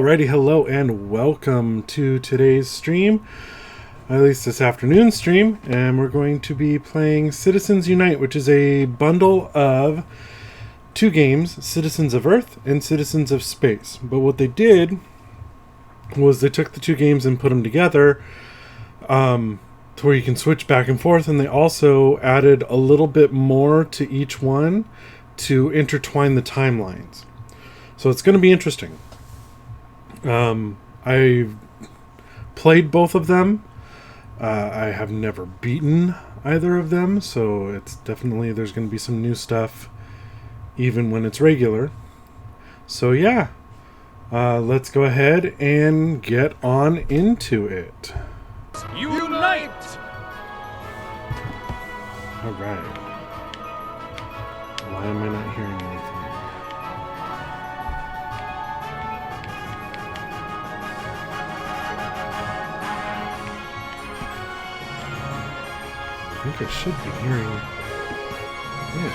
Alrighty, hello and welcome to today's stream, at least this afternoon stream, and we're going to be playing Citizens Unite, which is a bundle of two games, Citizens of Earth and Citizens of Space. But what they did was they took the two games and put them together to where you can switch back and forth, and they also added a little bit more to each one to intertwine the timelines. So it's going to be interesting. I've played both of them. I have never beaten either of them, so it's definitely, there's going to be some new stuff even when it's regular. So yeah, let's go ahead and get on into it. Unite! Alright. Why am I not hearing anything? I think I should be hearing. Yeah.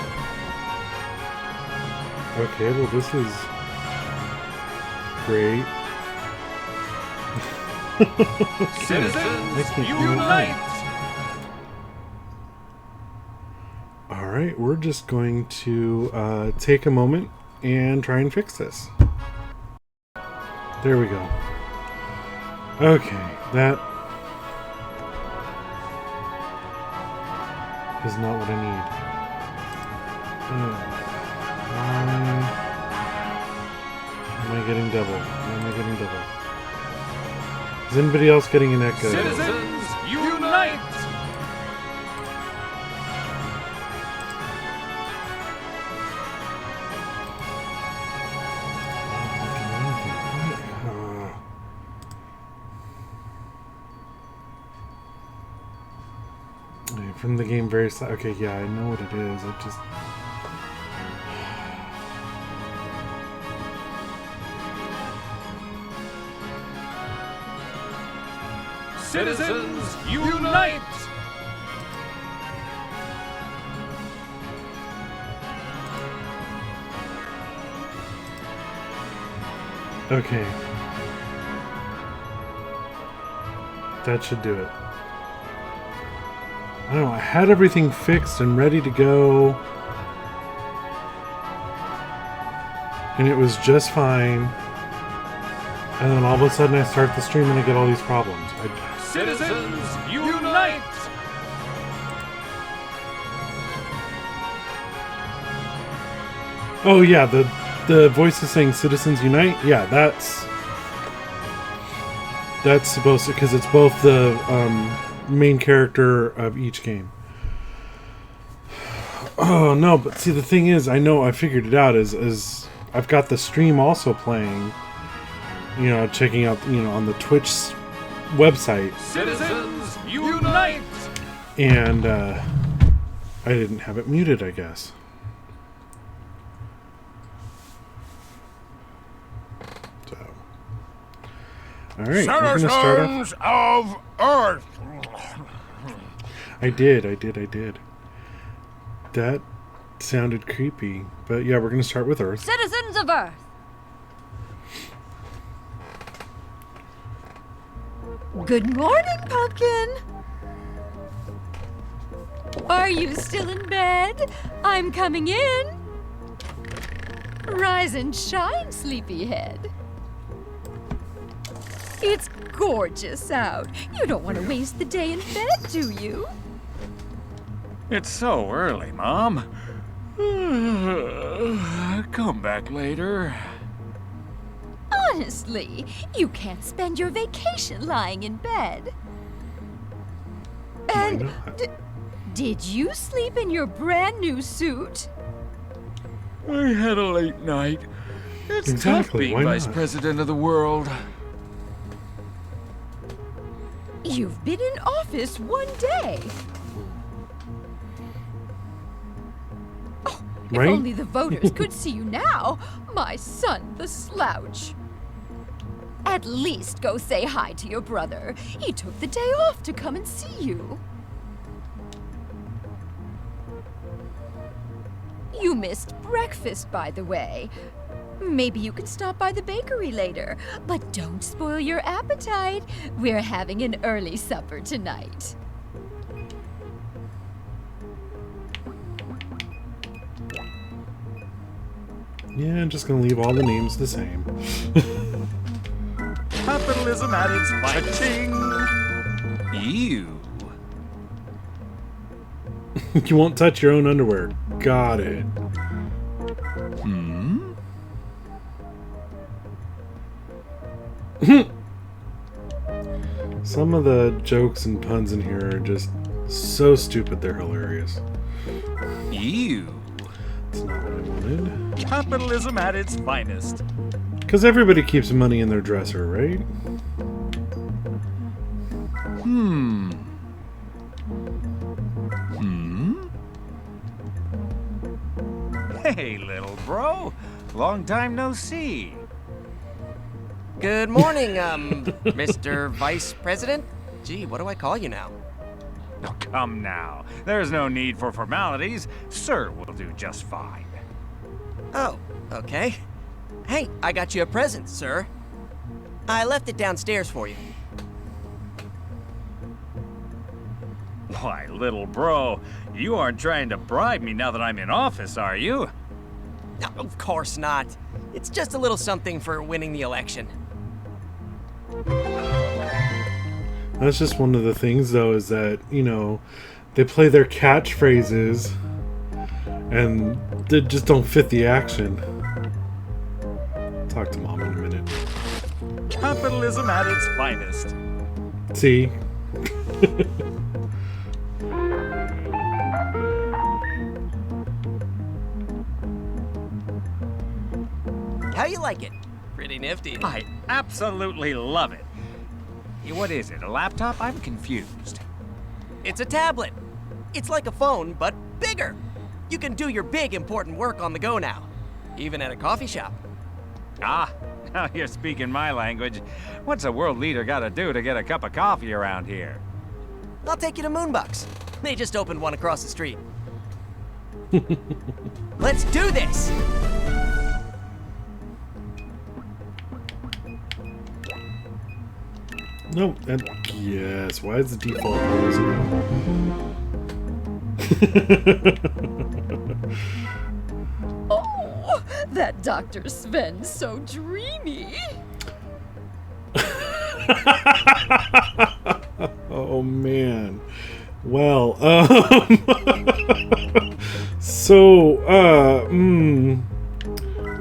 Okay, well this is great. Citizens, unite! Alright, we're just going to take a moment and try and fix this. There we go. Okay, that is not what I need. Why am I getting double? Why am I getting double? Is anybody else getting an echo? Citizens, unite! From the game, very slow. Okay, yeah, I know what it is. I just. Citizens, unite! Okay. That should do it. I don't know, I had everything fixed and ready to go. And it was just fine. And then all of a sudden I start the stream and I get all these problems. Citizens, unite! Oh yeah, the voice is saying Citizens Unite? Yeah, that's supposed to, because it's both the main character of each game. Oh no, but see the thing is, I figured it out is I've got the stream also playing, checking out, on the Twitch website. Citizens, unite! And I didn't have it muted, I guess. So, all right, we're gonna start off. Citizens of Earth! I did. That sounded creepy. But yeah, we're going to start with Earth. Citizens of Earth! Good morning, Pumpkin! Are you still in bed? I'm coming in. Rise and shine, sleepyhead. It's gorgeous out. You don't want to waste the day in bed, do you? It's so early, Mom. Come back later. Honestly, you can't spend your vacation lying in bed. And did you sleep in your brand new suit? I had a late night. It's tough Exactly, being why vice not? president of the world. You've been in office one day. Oh, if Right? only the voters could see you now, my son, the slouch. At least go say hi to your brother. He took the day off to come and see you. You missed breakfast, by the way. Maybe you could stop by the bakery later, but don't spoil your appetite. We're having an early supper tonight. Yeah, I'm just gonna leave all the names the same. Capitalism at its finest. Ew. You won't touch your own underwear. Got it. Some of the jokes and puns in here are just so stupid they're hilarious. Ew. That's not what I wanted. Capitalism at its finest. Because everybody keeps money in their dresser, right? Hey, little bro. Long time no see. Good morning, Mr. Vice President? Gee, what do I call you now? Oh, come now. There's no need for formalities. Sir will do just fine. Oh, okay. Hey, I got you a present, sir. I left it downstairs for you. Why, little bro, you aren't trying to bribe me now that I'm in office, are you? No, of course not. It's just a little something for winning the election. That's just one of the things, though, is that, you know, they play their catchphrases and they just don't fit the action. Talk to Mom in a minute. Capitalism at its finest. See? How you like it? Pretty nifty. I absolutely love it. What is it, a laptop? I'm confused. It's a tablet. It's like a phone, but bigger. You can do your big, important work on the go now, even at a coffee shop. Ah, now you're speaking my language. What's a world leader got to do to get a cup of coffee around here? I'll take you to Moonbucks. They just opened one across the street. Let's do this! Nope. Yes. Why is the default always no? Oh, that Dr. Sven's so dreamy. Oh man. Well,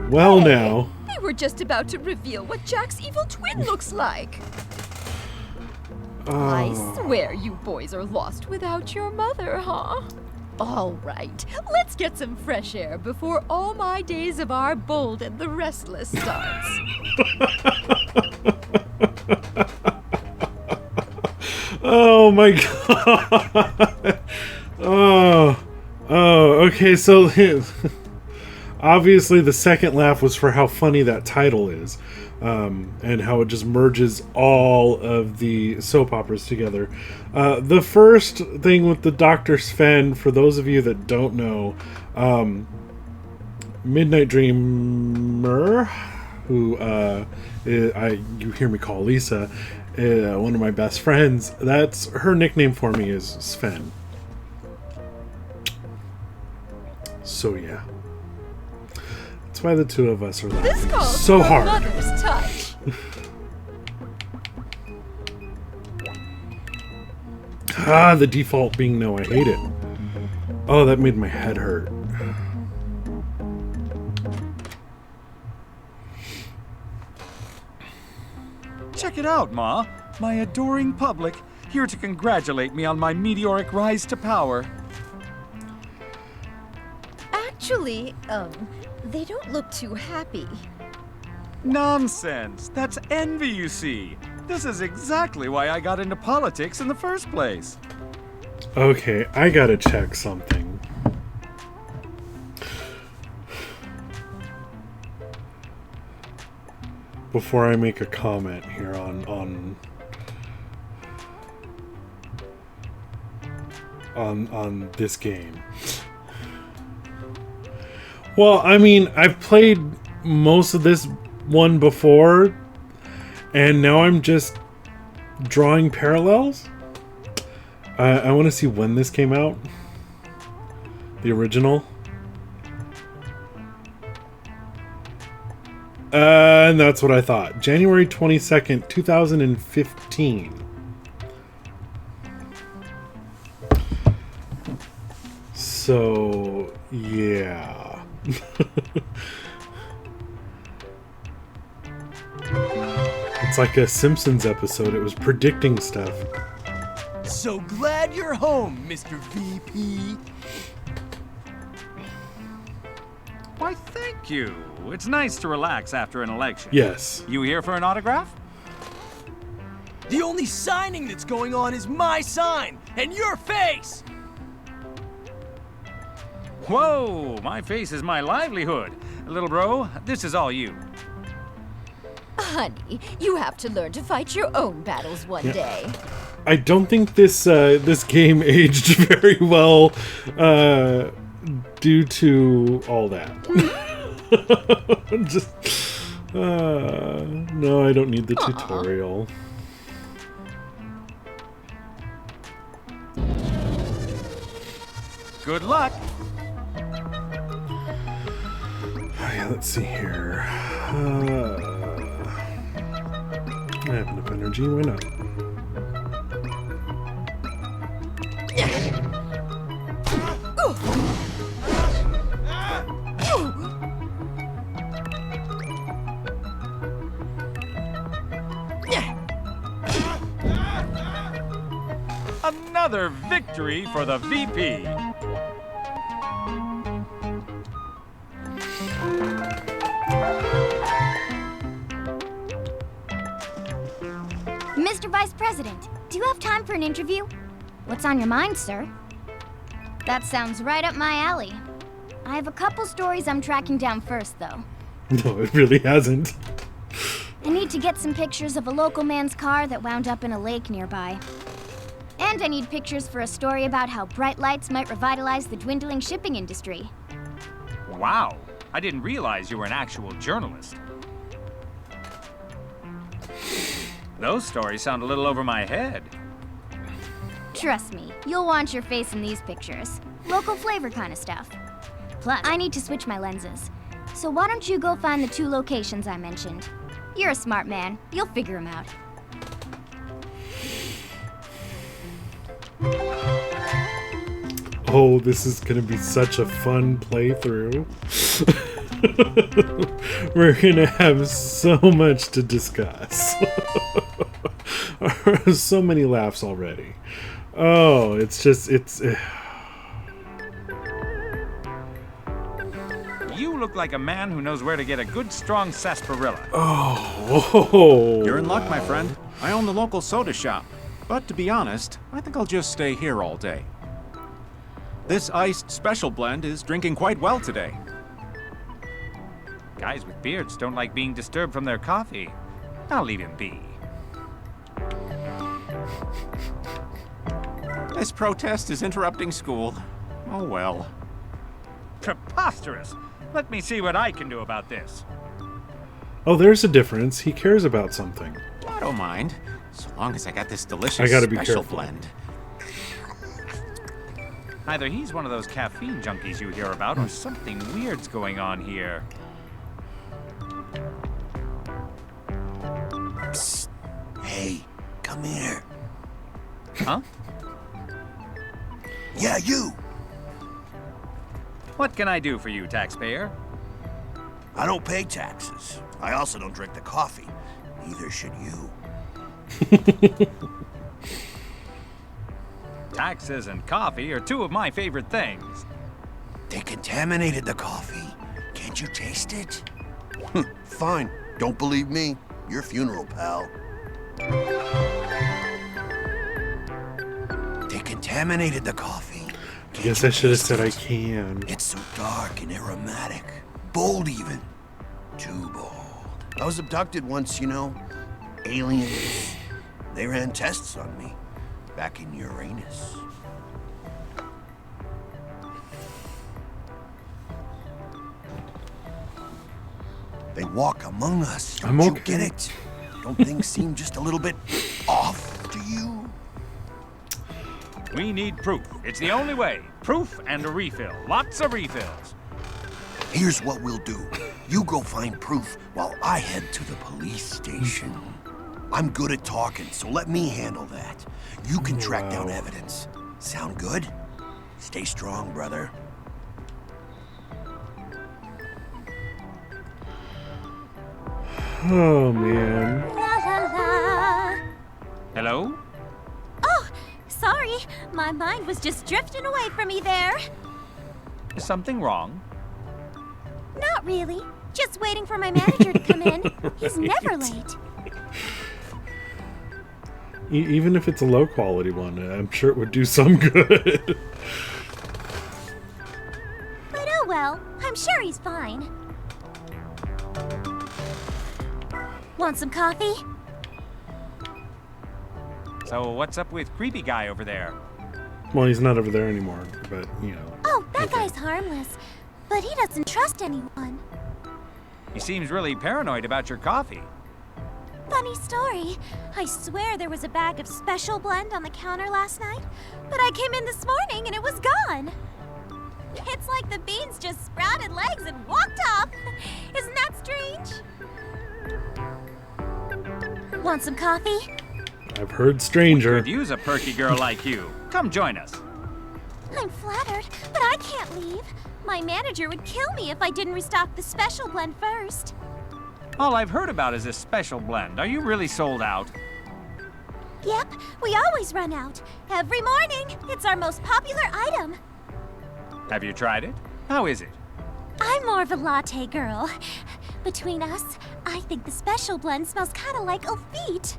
well now. We were just about to reveal what Jack's evil twin looks like. I swear you boys are lost without your mother, huh? All right, let's get some fresh air before all my days of our bold and the restless starts. Oh my god. Okay, so obviously the second laugh was for how funny that title is. And how it just merges all of the soap operas together. The first thing with the Dr. Sven, for those of you that don't know, Midnight Dreamer, who you hear me call Lisa, one of my best friends, that's her nickname for me is Sven. So yeah. That's why the two of us are This laughing calls so for a hard. mother's touch. The default being no, I hate it. Oh, that made my head hurt. Check it out, Ma. My adoring public, here to congratulate me on my meteoric rise to power. Actually, they don't look too happy. Nonsense! That's envy, you see. This is exactly why I got into politics in the first place. Okay, I gotta check something. Before I make a comment here on this game. Well, I mean, I've played most of this one before, and now I'm just drawing parallels. I want to see when this came out. The original. And that's what I thought. January 22nd, 2015. So, yeah. It's like a Simpsons episode. It was predicting stuff. So glad you're home, Mr. VP. Why, thank you. It's nice to relax after an election. Yes. You here for an autograph? The only signing that's going on is my sign and your face. Whoa, my face is my livelihood. Little bro, this is all you. Honey, you have to learn to fight your own battles one day. I don't think this this game aged very well due to all that. Just no, I don't need the tutorial. Good luck. Yeah, let's see here. I have enough energy. Why not? Another victory for the VP. Mr. Vice President, do you have time for an interview? What's on your mind, sir? That sounds right up my alley. I have a couple stories I'm tracking down first, though. No, it really hasn't. I need to get some pictures of a local man's car that wound up in a lake nearby. And I need pictures for a story about how bright lights might revitalize the dwindling shipping industry. Wow, I didn't realize you were an actual journalist. Those stories sound a little over my head. Trust me, you'll want your face in these pictures. Local flavor kind of stuff. Plus, I need to switch my lenses. So why don't you go find the 2 locations I mentioned? You're a smart man. You'll figure them out. Oh, this is gonna be such a fun playthrough. We're gonna have so much to discuss. So many laughs already. Oh, it's just, You look like a man who knows where to get a good, strong sarsaparilla. Oh, You're in luck, my friend. I own the local soda shop. But to be honest, I think I'll just stay here all day. This iced special blend is drinking quite well today. Guys with beards don't like being disturbed from their coffee. I'll leave him be. This protest is interrupting school. Oh well. Preposterous! Let me see what I can do about this. Oh, there's a difference. He cares about something. I don't mind, so long as I got this delicious I gotta be special careful. blend. Either he's one of those caffeine junkies you hear about, or something weird's going on here. Psst. Hey, come here. Huh? Yeah, you. What can I do for you, taxpayer? I don't pay taxes. I also don't drink the coffee. Neither should you. Taxes and coffee are 2 of my favorite things. They contaminated the coffee. Can't you taste it? Fine. Don't believe me. Your funeral, pal. They contaminated the coffee. I guess I should have said I can. It's so dark and aromatic. Bold even. Too bold. I was abducted once, you know. Aliens. They ran tests on me. Back in Uranus. They walk among us. I'm Don't you okay. get it? Don't things seem just a little bit off to you? We need proof. It's the only way. Proof and a refill. Lots of refills. Here's what we'll do. You go find proof while I head to the police station. I'm good at talking, so let me handle that. You can track down evidence. Sound good? Stay strong, brother. Oh, man. La la la. Hello? Oh, sorry. My mind was just drifting away from me there. Is something wrong? Not really. Just waiting for my manager to come in. He's never late. Even if it's a low quality one, I'm sure it would do some good. But oh well, I'm sure he's fine. Want some coffee? So what's up with creepy guy over there? Well, he's not over there anymore, but, you know. Oh, that Okay. guy's harmless. But he doesn't trust anyone. He seems really paranoid about your coffee. Funny story. I swear there was a bag of special blend on the counter last night, but I came in this morning and it was gone. It's like the beans just sprouted legs and walked off. Isn't that strange? Want some coffee? I've heard stranger. Could use a perky girl like you. Come join us. I'm flattered, but I can't leave. My manager would kill me if I didn't restock the special blend first. All I've heard about is this special blend. Are you really sold out? Yep, we always run out. Every morning. It's our most popular item. Have you tried it? How is it? I'm more of a latte girl. Between us, I think the special blend smells kind of like old feet.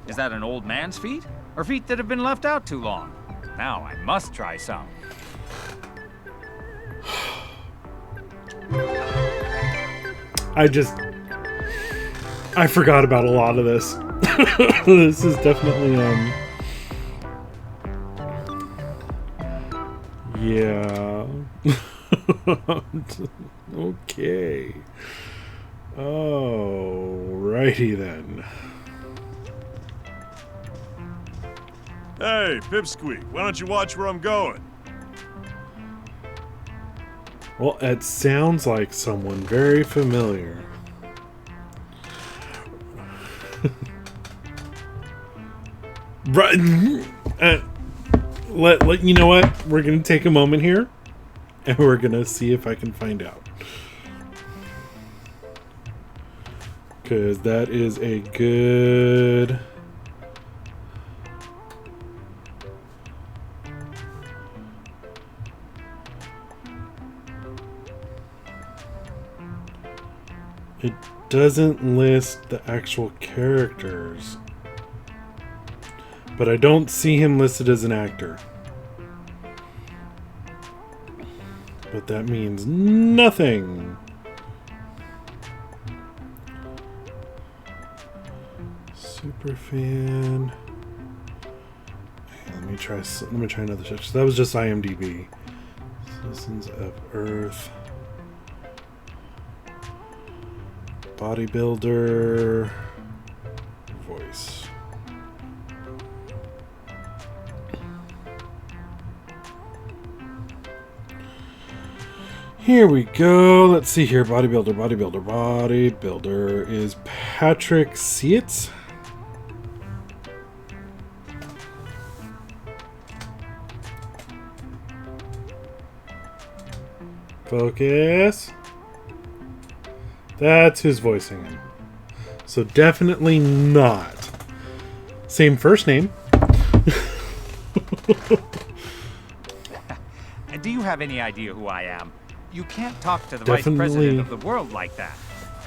Is that an old man's feet? Or feet that have been left out too long? Now I must try some. I forgot about a lot of this. This is definitely, yeah. Okay. Alrighty then. Hey, Pipsqueak, why don't you watch where I'm going? Well, it sounds like someone very familiar. Right. Let you know what? We're gonna take a moment here, and we're gonna see if I can find out. Because that is a good. It doesn't list the actual characters. But I don't see him listed as an actor. But that means nothing. Superfan. Let me try another search. That was just IMDb. Citizens of Earth. Bodybuilder. Voice. Here we go. Let's see here. Bodybuilder is Patrick Seitz. Focus. That's who's voicing him. So definitely not. Same first name. And do you have any idea who I am? You can't talk to the Definitely. vice president of the world like that.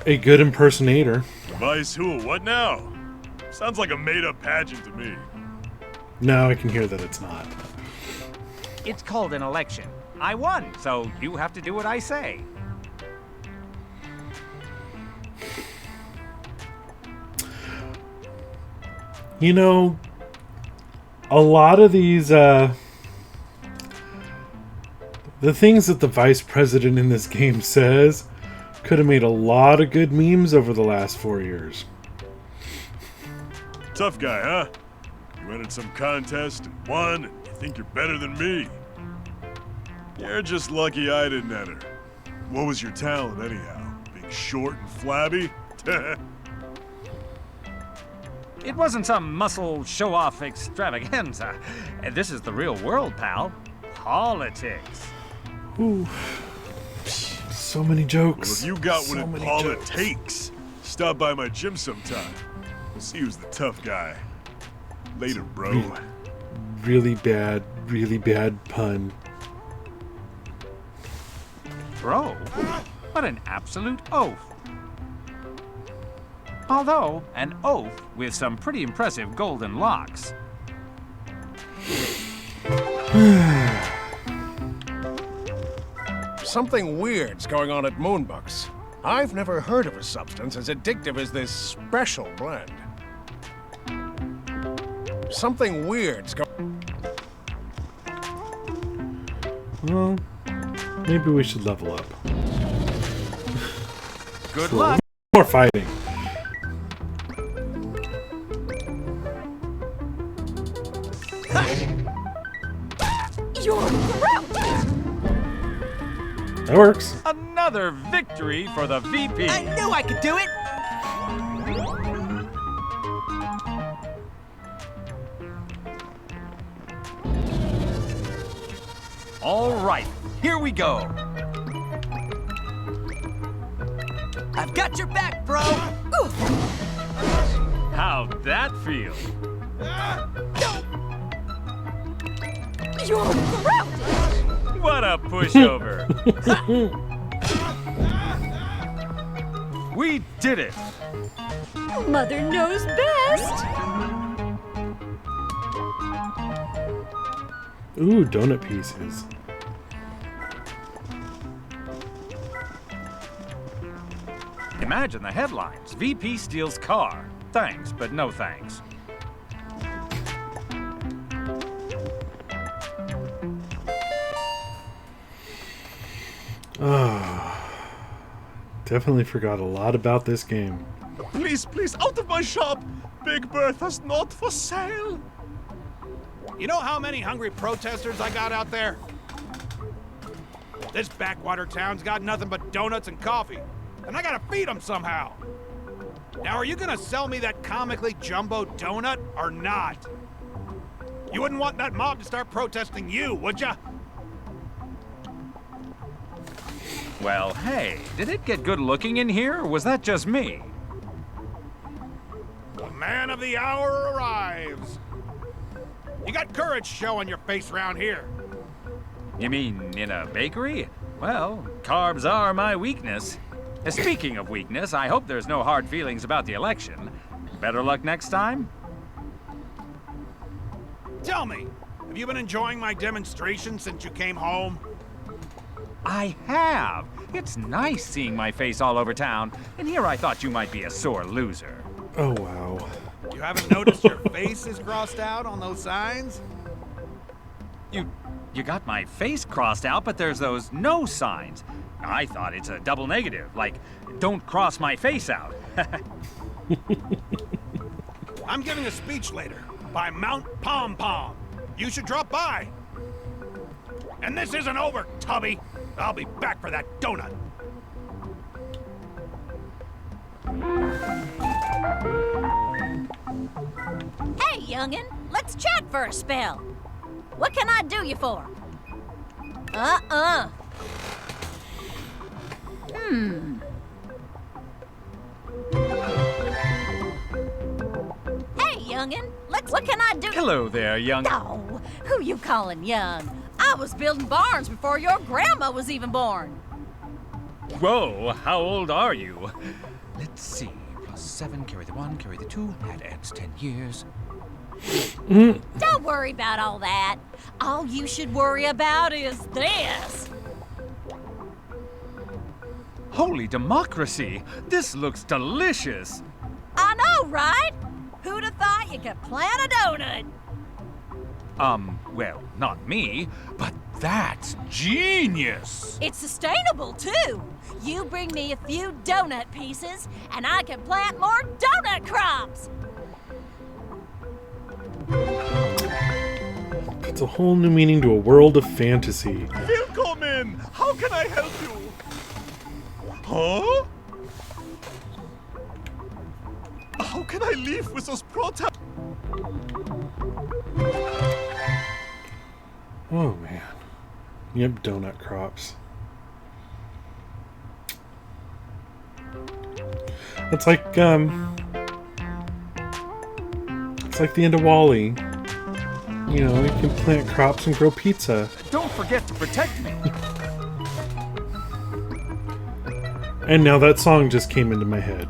A good impersonator. Vice who? What now? Sounds like a made-up pageant to me. Now I can hear that it's not. It's called an election. I won, so you have to do what I say. You know, a lot of these, the things that the vice president in this game says Could have made a lot of good memes over the last 4 years. Tough guy, huh? You entered some contest and won, and you think you're better than me. You're just lucky I didn't enter. What was your talent, anyhow? Being short and flabby? It wasn't some muscle show-off extravaganza. This is the real world, pal. Politics. Ooh. So many jokes. Well, if you got So what many all jokes. it takes, stop by my gym sometime. We'll see who's the tough guy. Later, bro. Really bad pun. Bro, what an absolute oaf. Although, an oaf with some pretty impressive golden locks. Something weird's going on at Moonbucks. I've never heard of a substance as addictive as this special blend. Something weird's going... Well, maybe we should level up. Good luck. More fighting. You're grounded! That works. Another victory for the VP. I knew I could do it! All right, here we go. I've got your back, bro! How'd that feel? You're grounded! What a pushover. We did it. Mother knows best! Ooh, donut pieces. Imagine the headlines. VP steals car. Thanks, but no thanks. Definitely forgot a lot about this game. Please, out of my shop! Big Bertha's not for sale! You know how many hungry protesters I got out there? This backwater town's got nothing but donuts and coffee, and I gotta feed them somehow. Now, are you gonna sell me that comically jumbo donut or not? You wouldn't want that mob to start protesting you, would ya? Well, hey, did it get good looking in here, or was that just me? The man of the hour arrives. You got courage showing your face around here. You mean in a bakery? Well, carbs are my weakness. Speaking of weakness, I hope there's no hard feelings about the election. Better luck next time? Tell me, have you been enjoying my demonstration since you came home? I have. It's nice seeing my face all over town, and here I thought you might be a sore loser. Oh, wow. You haven't noticed your face is crossed out on those signs? You got my face crossed out, but there's those no signs. I thought it's a double negative, like, don't cross my face out. I'm giving a speech later by Mount Pom Pom. You should drop by. And this isn't over, Tubby. I'll be back for that donut. Hey, youngin', let's chat for a spell. What can I do you for? Hey, youngin', what can I do? Hello there, young... Oh, who you calling young? I was building barns before your grandma was even born. Whoa, how old are you? Let's see, +7, carry the 1, carry the 2, that adds 10 years. Don't worry about all that. All you should worry about is this. Holy democracy! This looks delicious! I know, right? Who'd have thought you could plant a donut? Well, not me, but That's genius! It's sustainable, too. You bring me a few donut pieces, and I can plant more donut crops. It's a whole new meaning to a world of fantasy. Willkommen! How can I help you? Huh? How can I leave with those prota? Oh man. Yep, donut crops. It's like it's like the end of WALL-E. You know, you can plant crops and grow pizza. Don't forget to protect me. And now that song just came into my head.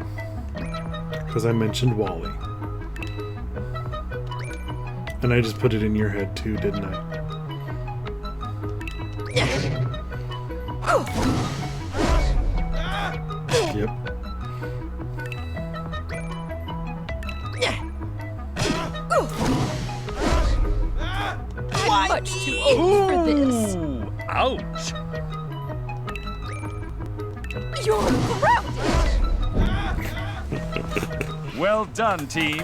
Because I mentioned WALL-E. And I just put it in your head too, didn't I? Yep. I'm much too old for this. Ooh, ouch. You're grounded. Well done, team.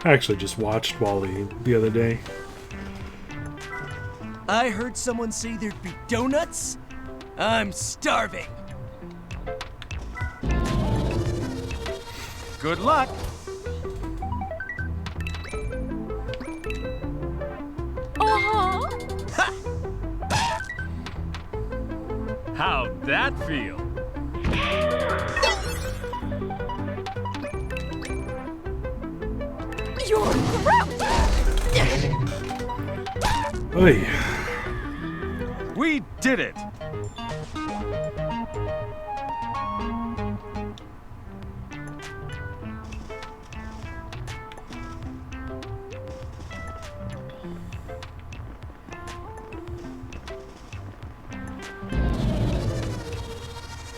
I actually just watched WALL-E the other day. I heard someone say there'd be donuts. I'm starving. Good luck. Uh-huh. How'd that feel? You're grounded. Oy. We did it.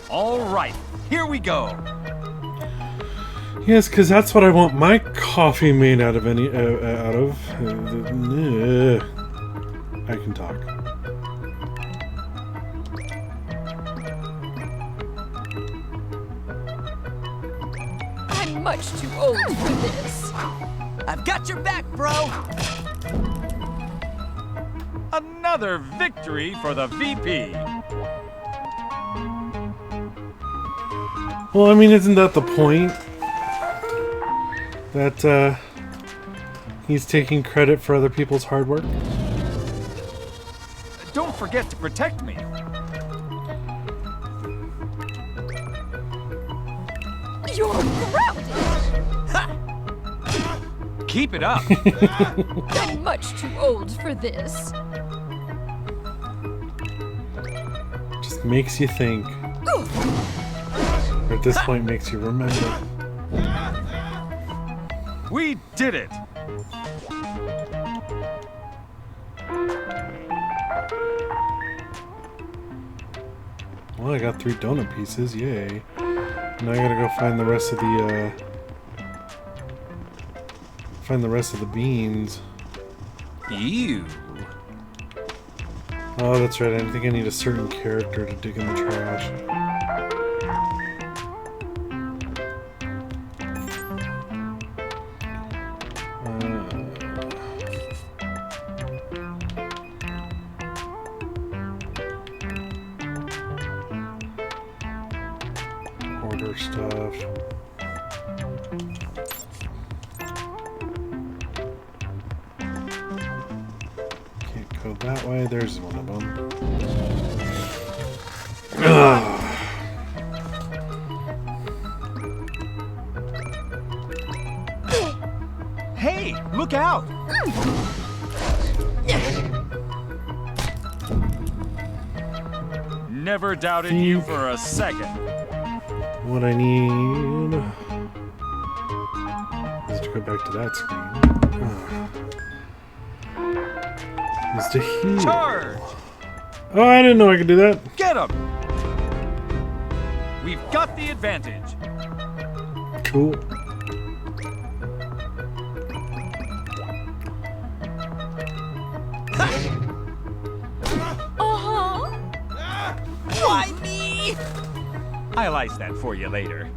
All right, here we go. Yes, because that's what I want my coffee made out of. I can talk. I'm much too old for this. I've got your back, bro. Another victory for the VP. Well, I mean, isn't that the point? That, he's taking credit for other people's hard work? Don't forget to protect me. You're grounded. Keep it up. I'm much too old for this. Just makes you think. Or at this point, makes you remember. We did it. Well, I got 3 donut pieces, yay. Now I gotta go find the rest of the, beans. Ew. Oh, that's right, I think I need a certain character to dig in the trash. Order stuff. Can't go that way. There's one of them. Hey, look out. Never doubted you for a second. What I need is to go back to that screen. Is to heal. Charge! Oh, I didn't know I could do that. Get him! We've got the advantage. Cool. Why me? I'll ice that for you later.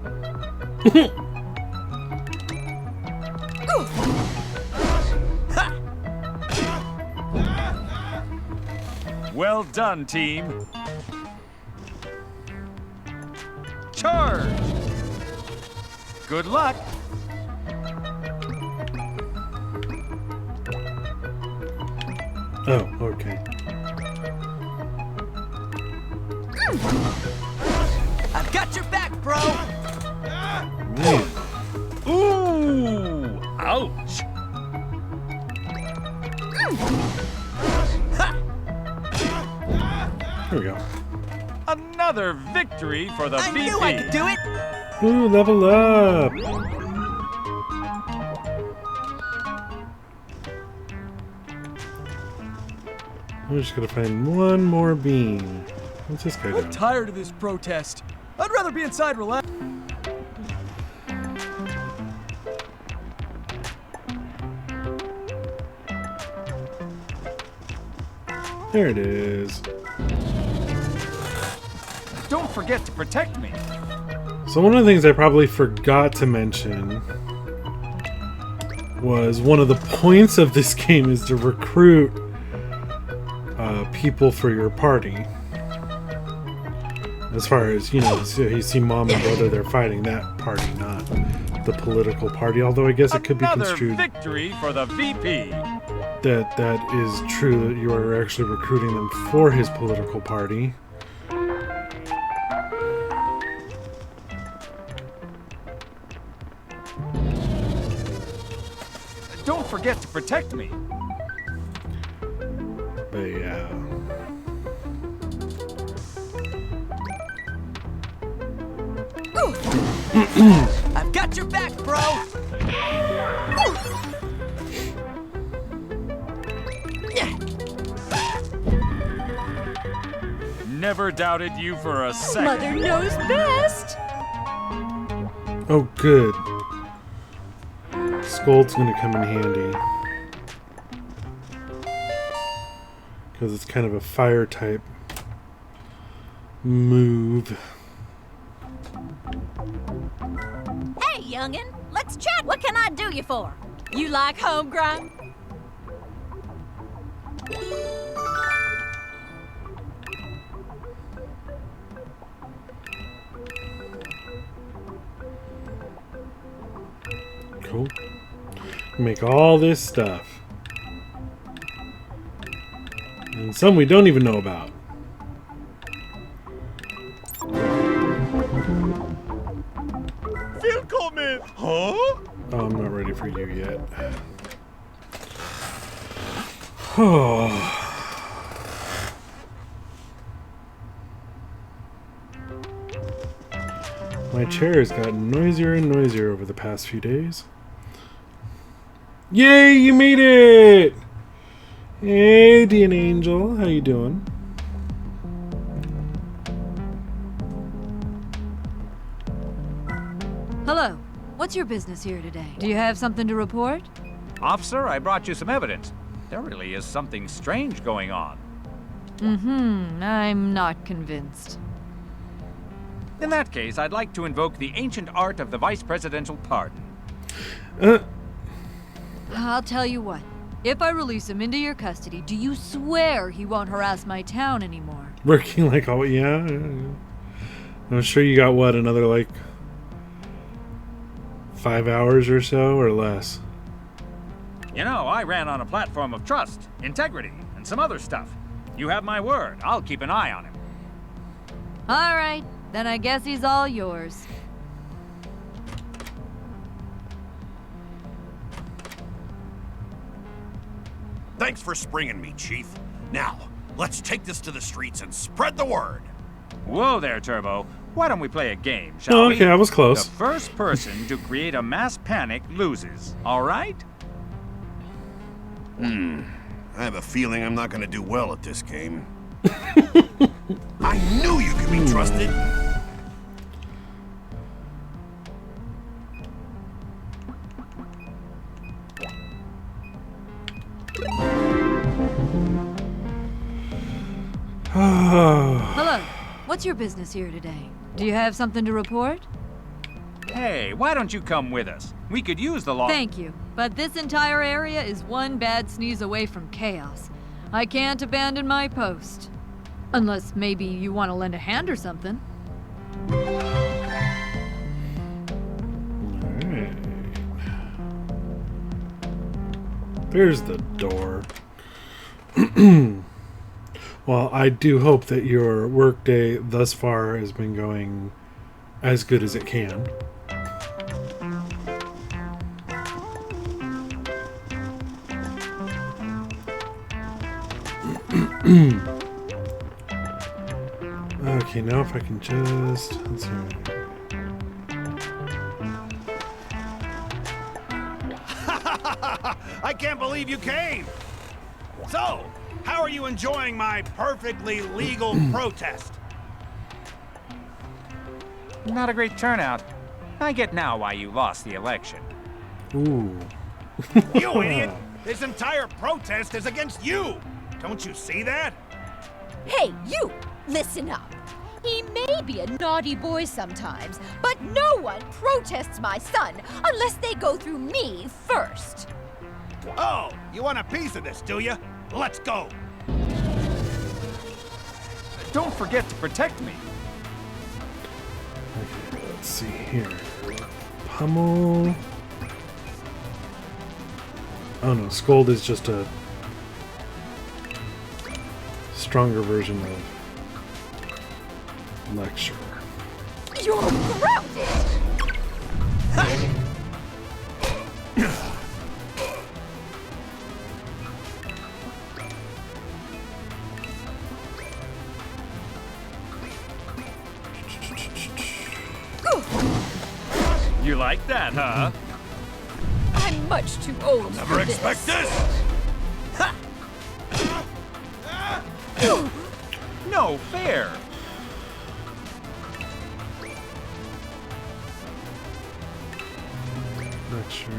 Well done, team. Charge! Good luck. Oh, okay. I've got your back, bro. Man. Ooh! Ouch! There we go. Another victory for the I VP. knew I could do it. Ooh, level up! I'm just gonna find one more bean. What's this guy doing? Tired of this protest. I'd rather be inside relax. There it is. Don't forget to protect me. So one of the things I probably forgot to mention was one of the points of this game is to recruit people for your party. As far as, you know, so you see mom and brother, they're fighting that party, not the political party. Although I guess it could be Another construed victory for the VP. that is true, that you are actually recruiting them for his political party. Don't forget to protect me. But yeah. I've got your back, bro. Never doubted you for a second. Mother knows best. Oh, good. Scold's gonna come in handy. Because it's kind of a fire type move. Hey, youngin', let's chat. What can I do you for? You like homegrown? Cool. Make all this stuff. And some we don't even know about. Phil Coleman! Huh? Oh, I'm not ready for you yet. Oh. My chair has gotten noisier and noisier over the past few days. Yay, you made it! Hey, Dean Angel, how you doing? Hello. What's your business here today? Do you have something to report? Officer, I brought you some evidence. There really is something strange going on. I'm not convinced. In that case, I'd like to invoke the ancient art of the vice presidential pardon. I'll tell you what. If I release him into your custody, do you swear he won't harass my town anymore? Working like all, yeah. I'm sure you got what, another like 5 hours or so or less. You know, I ran on a platform of trust, integrity, and some other stuff. You have my word. I'll keep an eye on him. All right, then I guess he's all yours. Thanks for springing me, Chief. Now, let's take this to the streets and spread the word. Whoa there, Turbo. Why don't we play a game, shall Oh, we? okay, I was close. The first person to create a mass panic loses, all right? I have a feeling I'm not going to do well at this game. I knew you could be trusted. Hello. What's your business here today? Do you have something to report? Hey, why don't you come with us? We could use the law. Thank you, but this entire area is one bad sneeze away from chaos. I can't abandon my post. Unless maybe you want to lend a hand or something. Alright. There's the door. Well, I do hope that your workday thus far has been going as good as it can. Okay, now if I can just... Let's see. I can't believe you came! So, how are you enjoying my perfectly legal protest? Not a great turnout. I get now why you lost the election. Ooh. You idiot! This entire protest is against you! Don't you see that? Hey, you! Listen up. He may be a naughty boy sometimes, but no one protests my son unless they go through me first. Oh, you want a piece of this, do you? Let's go! Don't forget to protect me. Okay, let's see here. Pummel. Oh no, Scold is just a stronger version of Lecture. You're grounded! You like that, huh? I'm much too old Never for expect this. No fair. Lecture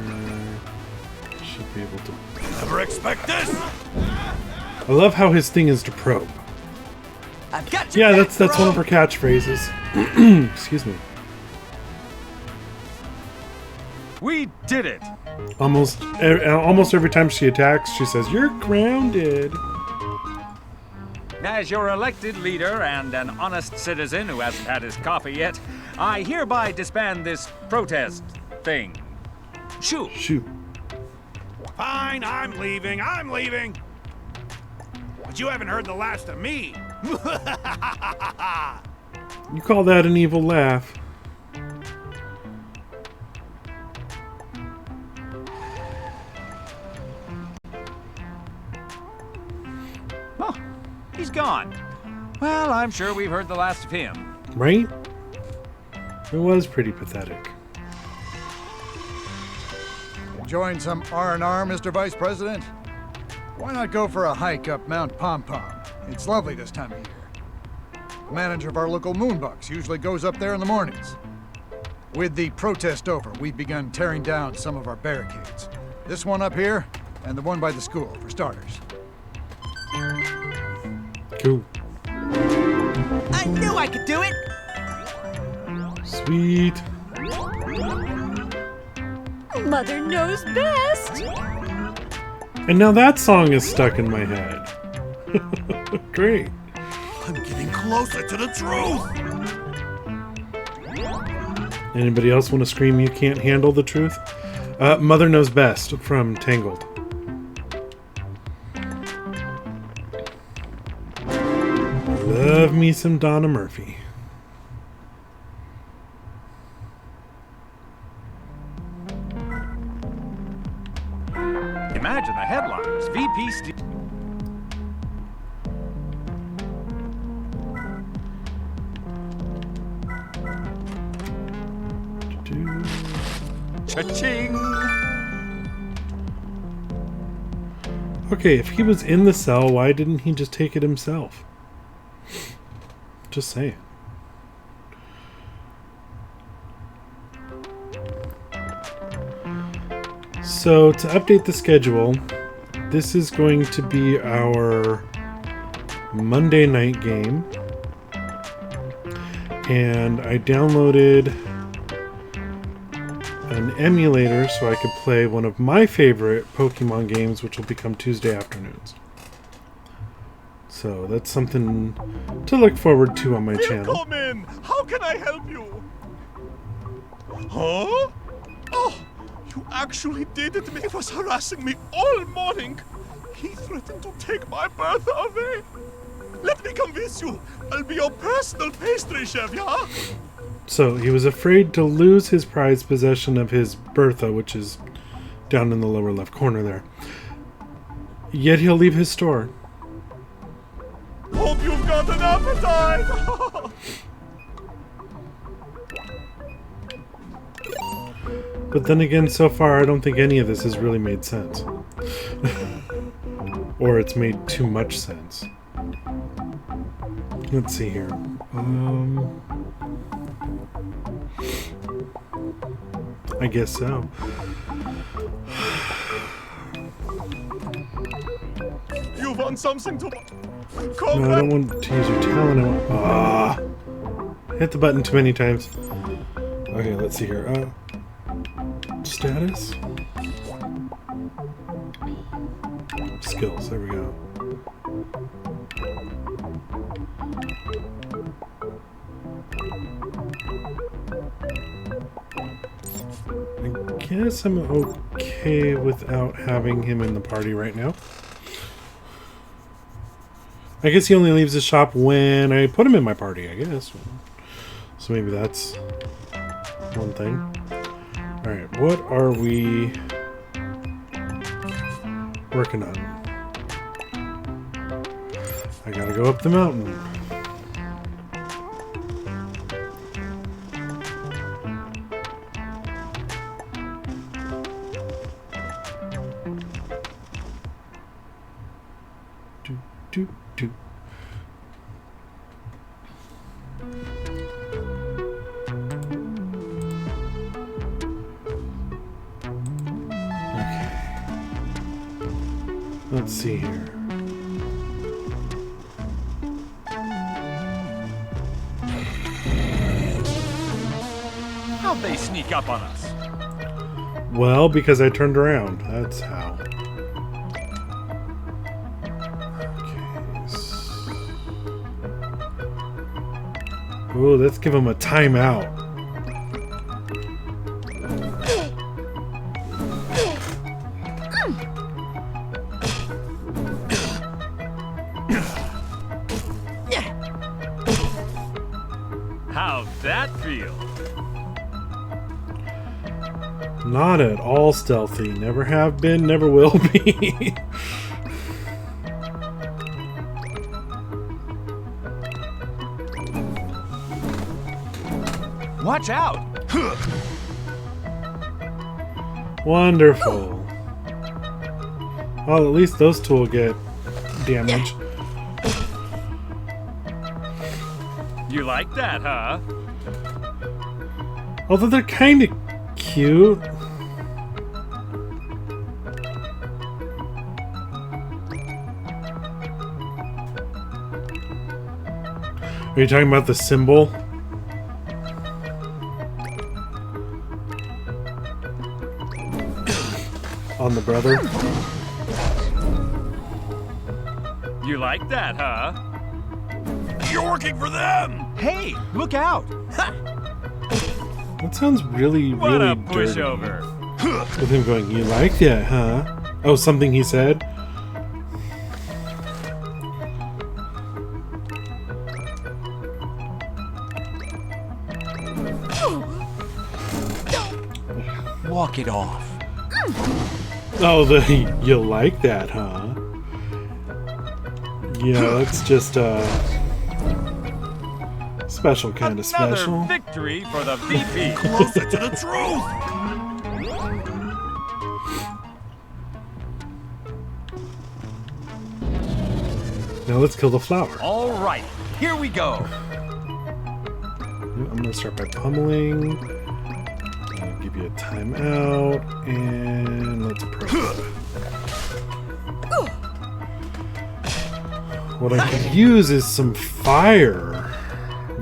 should be able to. Never expect this! I love how his thing is to probe. I've got your Yeah, back, that's one of her catchphrases. Excuse me. We did it. Almost every time she attacks, she says, "You're grounded." As your elected leader and an honest citizen who hasn't had his coffee yet, I hereby disband this protest thing. Shoo. Shoot. Fine, I'm leaving, But you haven't heard the last of me. You call that an evil laugh? Oh, he's gone. Well, I'm sure we've heard the last of him. Right? It was pretty pathetic. Enjoying some R&R, Mr. Vice President? Why not go for a hike up Mount Pom Pom? It's lovely this time of year. The manager of our local Moonbucks usually goes up there in the mornings. With the protest over, we've begun tearing down some of our barricades. This one up here, and the one by the school, for starters. Cool. I knew I could do it! Sweet. Mother knows best. And now that song is stuck in my head. Great. I'm getting closer to the truth! Anybody else want to scream you can't handle the truth? Mother Knows Best from Tangled. Love me some Donna Murphy. Imagine the headlines. VP Steve. Cha-ching! Okay, if he was in the cell, why didn't he just take it himself? Just saying. So, to update the schedule, this is going to be our Monday night game. and I downloaded an emulator so I could play one of my favorite Pokemon games, which will become Tuesday afternoons. So that's something to look forward to on my channel. Come in! How can I help you? Huh? Oh, you actually did it. He was harassing me all morning. He threatened to take my Bertha away. Let me convince you. I'll be your personal pastry chef, yeah? So he was afraid to lose his prized possession of his Bertha, which is down in the lower left corner there. Yet he'll leave his store. Hope you've got an appetite. But then again, so far I don't think any of this has really made sense. Or it's made too much sense. Let's see here. I guess so. You want something to... No, I don't want to use your talent. Hit the button too many times. Okay, let's see here. Status? Skills, there we go. I guess I'm okay without having him in the party right now. I guess he only leaves the shop when I put him in my party, I guess. So maybe that's one thing. Alright, what are we working on? I gotta go up the mountain. Do. Okay. Let's see here. How'd they sneak up on us? Well, because I turned around. That's how. Ooh, let's give him a timeout. How'd that feel? Not at all stealthy. Never have been, never will be. Watch out! Wonderful. Well, at least those two will get damage. You like that, huh? Although they're kind of cute. Are you talking about the symbol? On the brother? You like that, huh? You're working for them! Hey, look out! That sounds really, What really a dirty. pushover! With him going, you like that, huh? Oh, something he said? Walk it off. Oh, you like that, huh? Yeah, that's just special kind of special. Another victory for the VP. Closer to the truth! Now let's kill the flower. All right, here we go. I'm gonna start by pummeling. I'll give you a timeout, and let's probe. What I could use is some fire,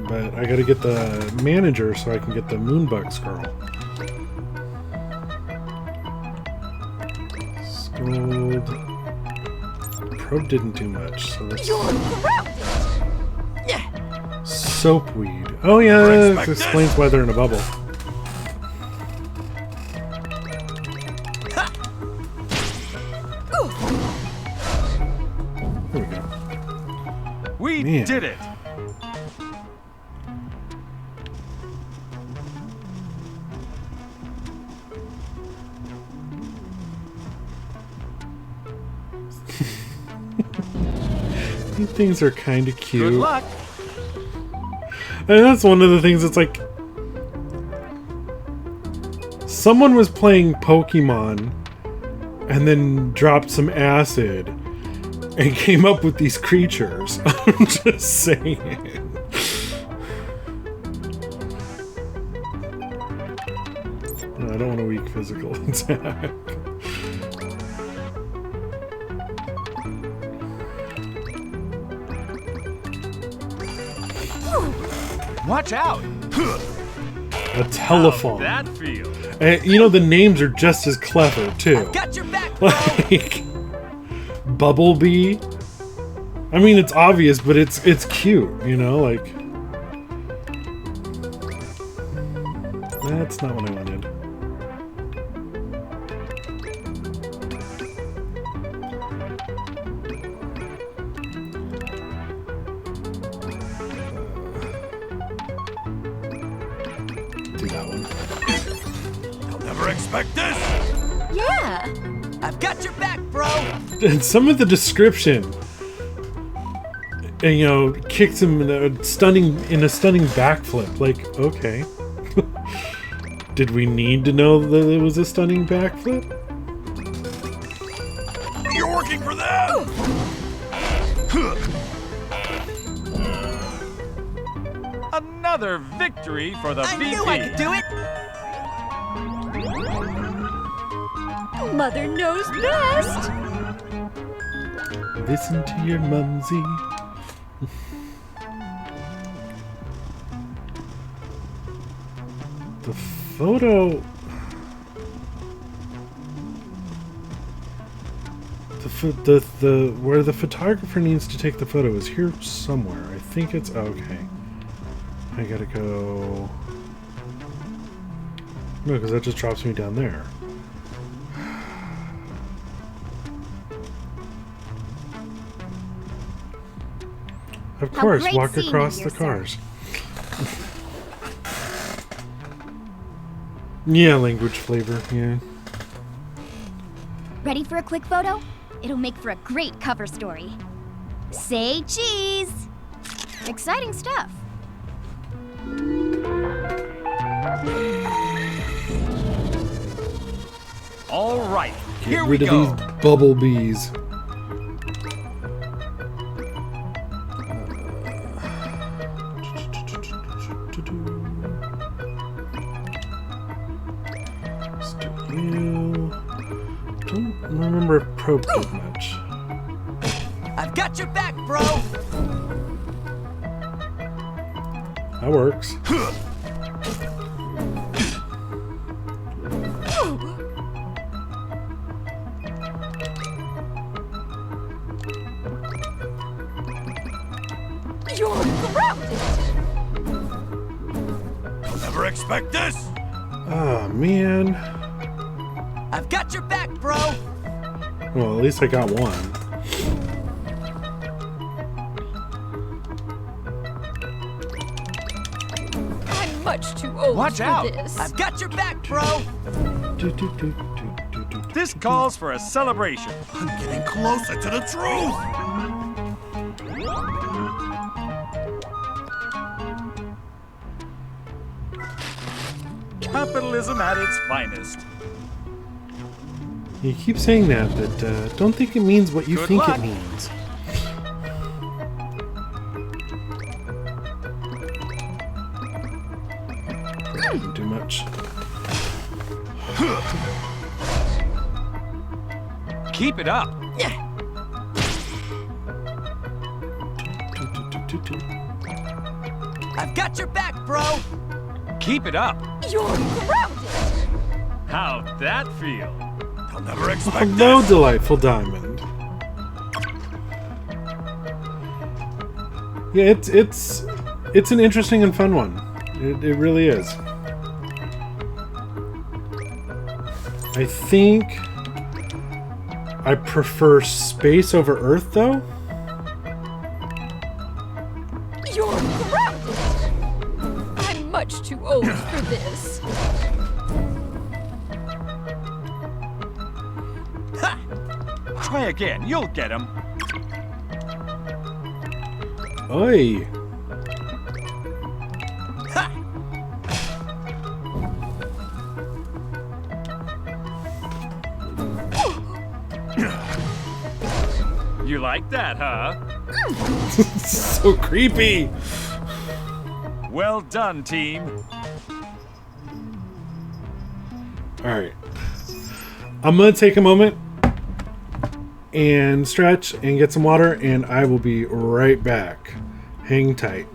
but I gotta get the manager so I can get the Moonbucks girl. Scold. Probe didn't do much, so let's... You're grounded! Soapweed. Oh yeah, that explains why they're in a bubble. There we go. We Man. did it! These things are kind of cute. Good luck! And that's one of the things that's like... Someone was playing Pokemon and then dropped some acid and came up with these creatures. I'm just saying. No, I don't want a weak physical attack. Watch out! A telephone. How'd that feel? And you know, the names are just as clever too. Got your back, bro. Like Bubblebee. I mean, it's obvious, but it's cute, you know, like that's not what I wanted. Do that one. I'll never expect this! Yeah! I've got your back, bro. And some of the description, and you know, kicks him in a stunning backflip. Like, okay, did we need to know that it was a stunning backflip? You're working for them! Another victory for the VP. I knew I could do it. Mother knows best! Listen to your mumsy. The photo... The where the photographer needs to take the photo is here somewhere. I think it's... okay. I gotta go... No, because that just drops me down there. Of course, great walk seeing across you, the sir. cars. Yeah, language flavor, yeah. Ready for a quick photo? It'll make for a great cover story. Say cheese! Exciting stuff. All right, Get here we rid go. of these bumblebees. Don't remember if Probe did much. I've got your back, bro. That works. You're grounded! I'll never expect this! Oh man. I've got your back, bro. Well, at least I got one. I'm much too old Watch for out. this. I've got your back, bro. This calls for a celebration. I'm getting closer to the truth! Capitalism at its finest. You keep saying that, but don't think it means what you Good think luck. it means. Didn't do much. Keep it up. I've got your back, bro! Keep it up. You're grounded. How'd that feel? I'll never expect Hello, this. delightful diamond. Yeah, it's an interesting and fun one. It really is. I think I prefer space over Earth, though. You're grounded. I'm much too old for this. Ha! Try again. You'll get him. Oi. You like that, huh? So creepy. Well done, team. All right. I'm going to take a moment and stretch and get some water, and I will be right back. Hang tight.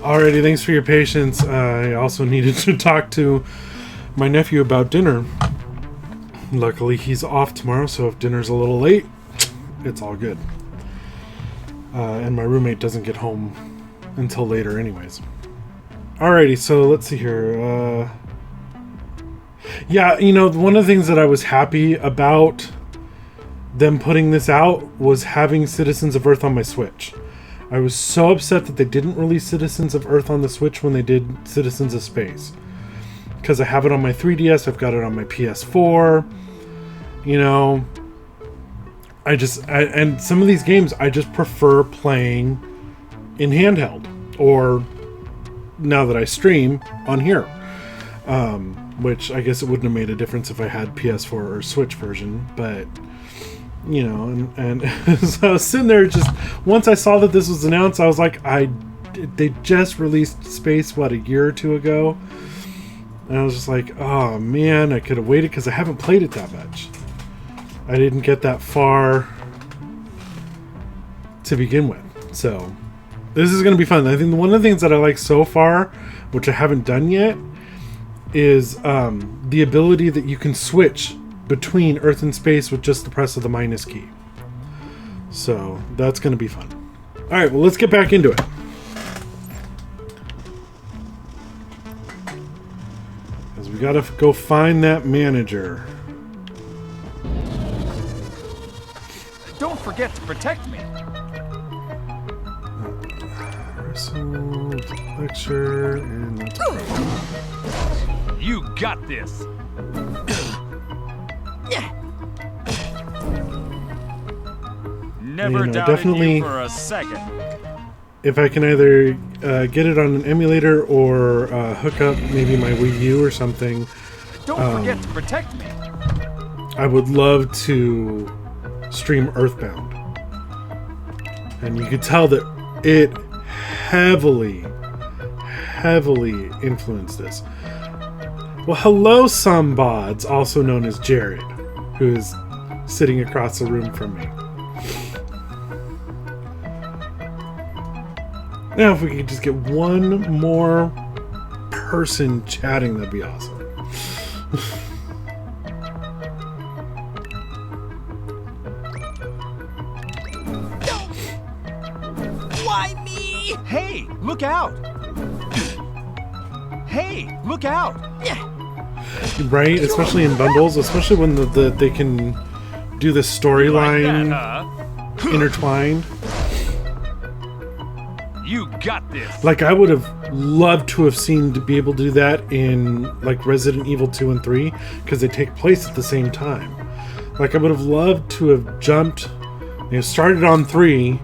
Alrighty, thanks for your patience. I also needed to talk to my nephew about dinner. Luckily, he's off tomorrow, so if dinner's a little late, it's all good. And my roommate doesn't get home until later anyways. Alrighty, so let's see here. Yeah, you know, one of the things that I was happy about them putting this out was having Citizens of Earth on my Switch. I was so upset that they didn't release Citizens of Earth on the Switch when they did Citizens of Space. Because I have it on my 3DS, I've got it on my PS4. You know, and some of these games I just prefer playing in handheld. Or, now that I stream, on here. Which I guess it wouldn't have made a difference if I had PS4 or Switch version, but... You know, and so I was sitting there just, once I saw that this was announced, I was like, they just released Space, what, a year or two ago? And I was just like, oh man, I could have waited because I haven't played it that much. I didn't get that far to begin with. So, this is going to be fun. I think one of the things that I like so far, which I haven't done yet, is the ability that you can switch between Earth and space with just the press of the minus key. So that's going to be fun. Alright, well, let's get back into it. Because we got to go find that manager. Don't forget to protect me. Lecture and that's You got this. Never doubted definitely, you for a second. If I can either get it on an emulator or hook up maybe my Wii U or something. Don't forget to protect me. I would love to stream Earthbound. And you could tell that it heavily influenced this. Well, hello, Sombods, also known as Jared, who is sitting across the room from me. Now, if we could just get one more person chatting, that'd be awesome. Why me? Hey, look out! Hey, look out! Right? Especially in bundles, especially when they can do the storyline intertwined. You got this. Like, I would have loved to have seen to be able to do that in like Resident Evil 2 and 3 because they take place at the same time. Like, I would have loved to have jumped, started on 3,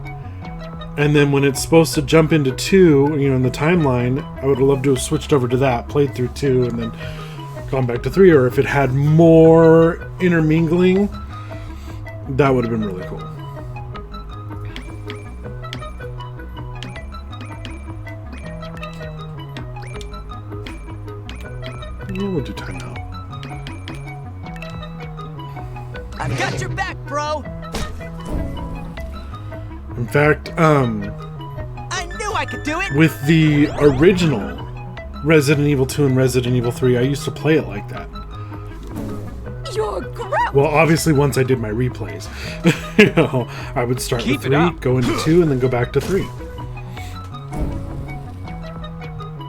and then when it's supposed to jump into 2, in the timeline, I would have loved to have switched over to that, played through 2, and then gone back to 3. Or if it had more intermingling, that would have been really cool. We'll do timeout. I've got your back, bro. In fact, I knew I could do it. with the original Resident Evil 2 and Resident Evil 3, I used to play it like that. You're gross! Well, obviously, once I did my replays, you know, I would start Keep with it 3, up. go into 2, and then go back to 3.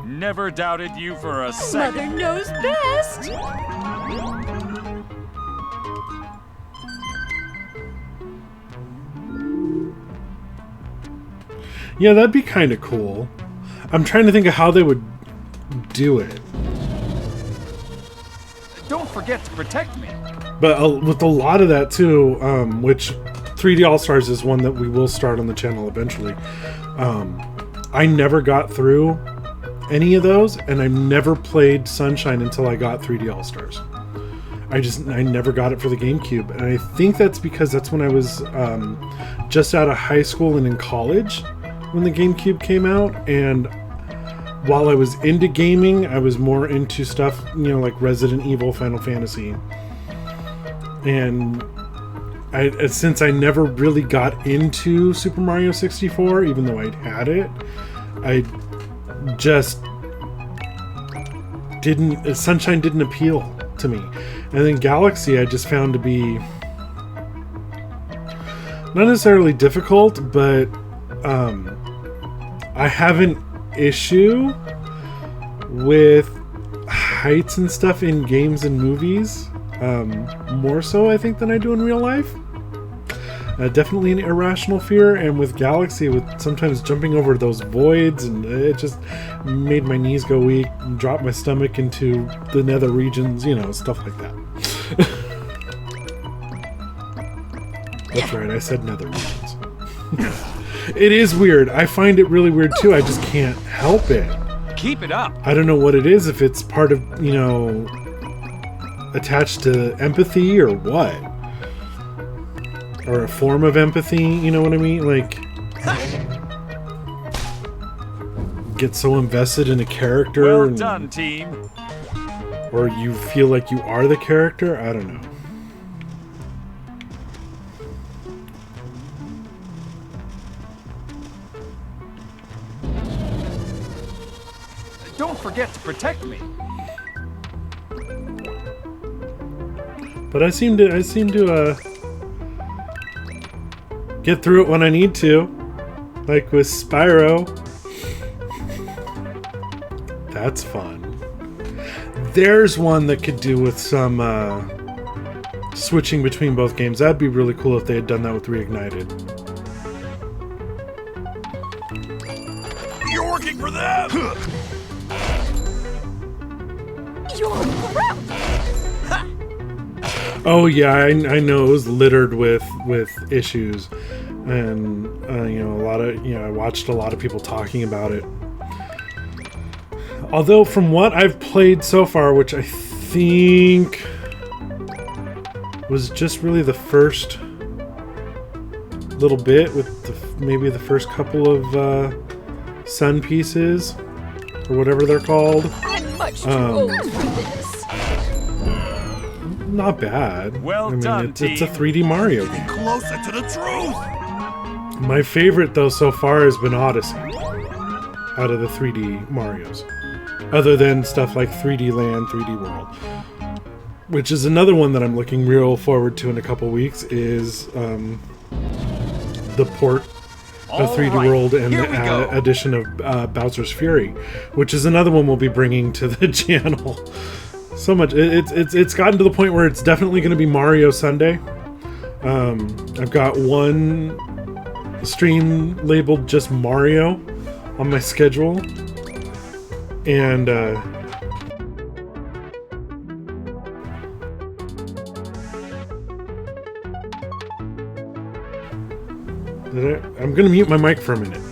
Never doubted you for a second. Mother knows best! Yeah, that'd be kind of cool. I'm trying to think of how they would do it. Don't forget to protect me. But with a lot of that too, which 3D All-Stars is one that we will start on the channel eventually. I never got through any of those, and I never played Sunshine until I got 3D All-Stars. I never got it for the GameCube, and I think that's because that's when I was just out of high school and in college when the GameCube came out, and while I was into gaming, I was more into stuff, you know, like Resident Evil, Final Fantasy. And since I never really got into Super Mario 64, even though I'd had it, I just didn't... Sunshine didn't appeal to me. And then Galaxy I just found to be not necessarily difficult, but I have an issue with heights and stuff in games and movies, more so I think than I do in real life. Definitely an irrational fear, and with Galaxy, with sometimes jumping over those voids, and it just made my knees go weak and drop my stomach into the nether regions, you know, stuff like that. That's right, I said nether regions. It is weird. I find it really weird too. I just can't help it. Keep it up. I don't know what it is, if it's part of, you know, attached to empathy or what. Or a form of empathy, you know what I mean? Like, get so invested in a character. Well done, team. Or you feel like you are the character? I don't know. Don't forget to protect me. But I seem to get through it when I need to. Like with Spyro. That's fun. There's one that could do with some switching between both games. That'd be really cool if they had done that with Reignited. You're working for them! You're gross! Oh yeah, I know it was littered with issues, and you know, I watched a lot of people talking about it. Although from what I've played so far, which I think was just really the first little bit with maybe the first couple of Sun pieces or whatever they're called. I'm much too old for this. Not bad. Well done, it's a 3D Mario game. Getting closer to the truth! My favorite, though, so far has been Odyssey, out of the 3D Marios. Other than stuff like 3D Land, 3D World. Which is another one that I'm looking real forward to in a couple weeks, is the port of 3D World and the addition of Bowser's Fury, which is another one we'll be bringing to the channel. So much. It's gotten to the point where it's definitely going to be Mario Sunday. I've got one stream labeled just Mario on my schedule, and I'm going to mute my mic for a minute.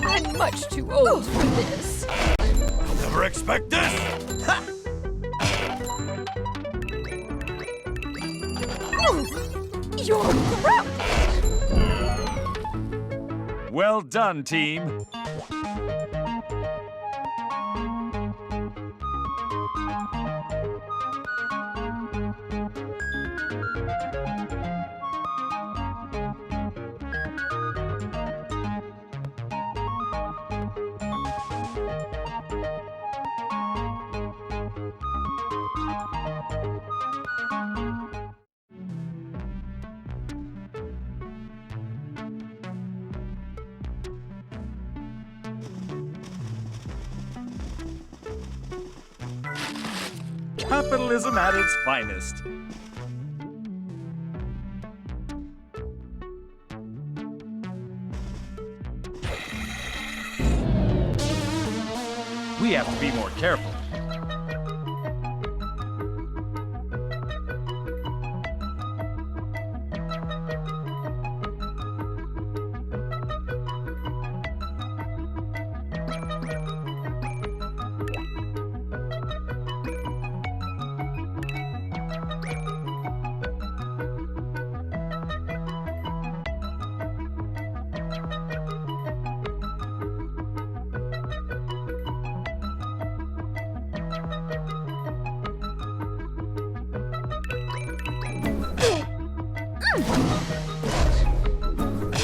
I'm much too old for this. You'll never expect this! You're grounded! Well done, team. Capitalism at its finest. We have to be more careful.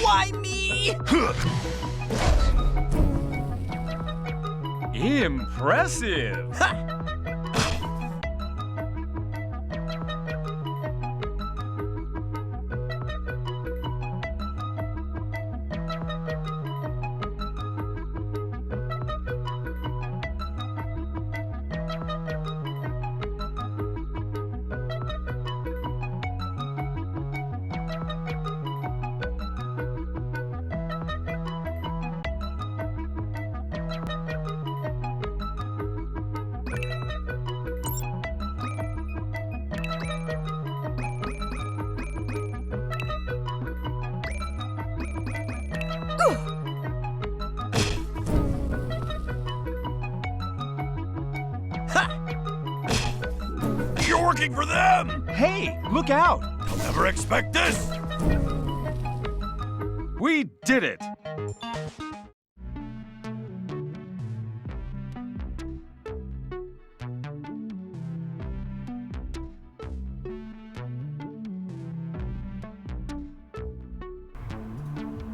Why me? Impressive! You're working for them! Hey, look out! They'll never expect this! We did it!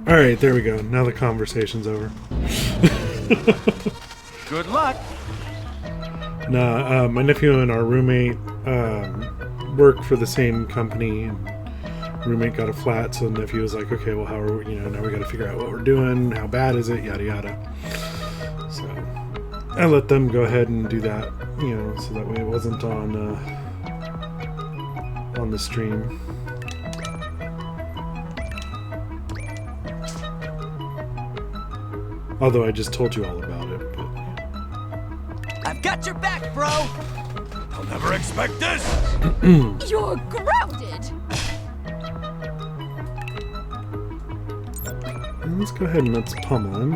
All right, there we go. Now the conversation's over. Good luck! Nah, my nephew and our roommate work for the same company. And roommate got a flat, so the nephew was like, "Okay, well, how are we, now we got to figure out what we're doing. How bad is it? Yada yada." So I let them go ahead and do that, so that way it wasn't on the stream. Although I just told you all about it, but I've got your back, bro! They'll never expect this! You're grounded! let's go ahead and let's pummel him.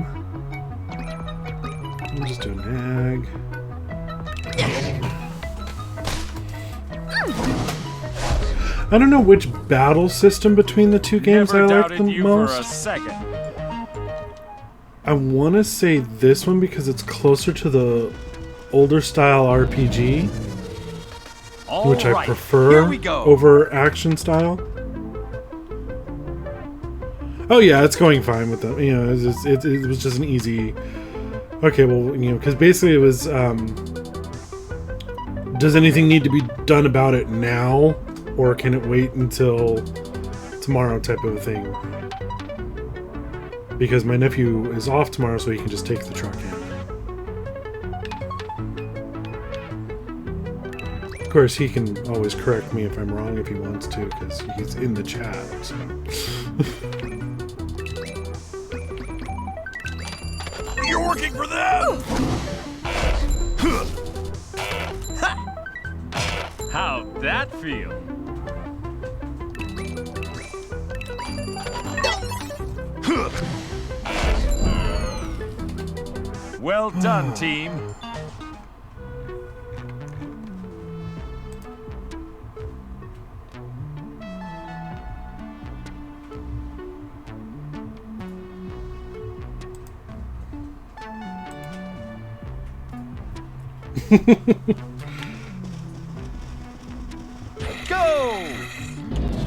We'll just do a nag. I don't know which battle system between the two games Never I like doubted the you most. for a second. I want to say this one because it's closer to the older style RPG, which I prefer over action style. Oh yeah, it's going fine with them. It was just an easy. Okay, well, because basically it was. Does anything need to be done about it now, or can it wait until tomorrow? Type of a thing. Because my nephew is off tomorrow, so he can just take the truck in. Of course, he can always correct me if I'm wrong if he wants to, because he's in the chat. So. You're working for them! How'd that feel? Well done, team. Go!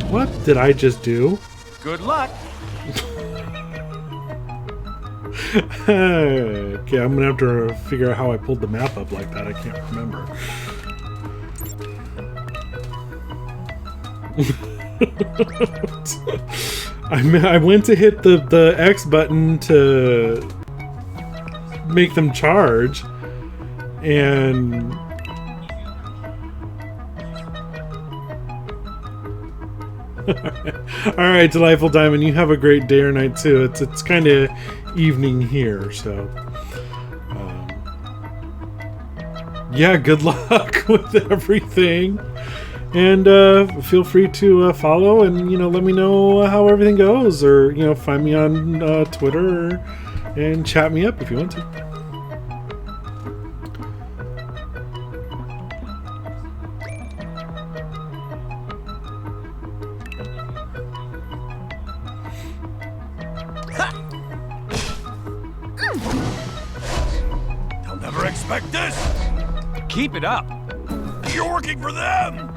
What did I just do? Good luck. Okay, I'm gonna have to figure out how I pulled the map up like that. I can't remember. I went to hit the X button to make them charge, and all right, Delightful Diamond, you have a great day or night too. It's kind of evening here, so yeah, good luck with everything, and feel free to follow and let me know how everything goes, or find me on Twitter and chat me up if you want to. They'll never expect this! Keep it up. You're working for them!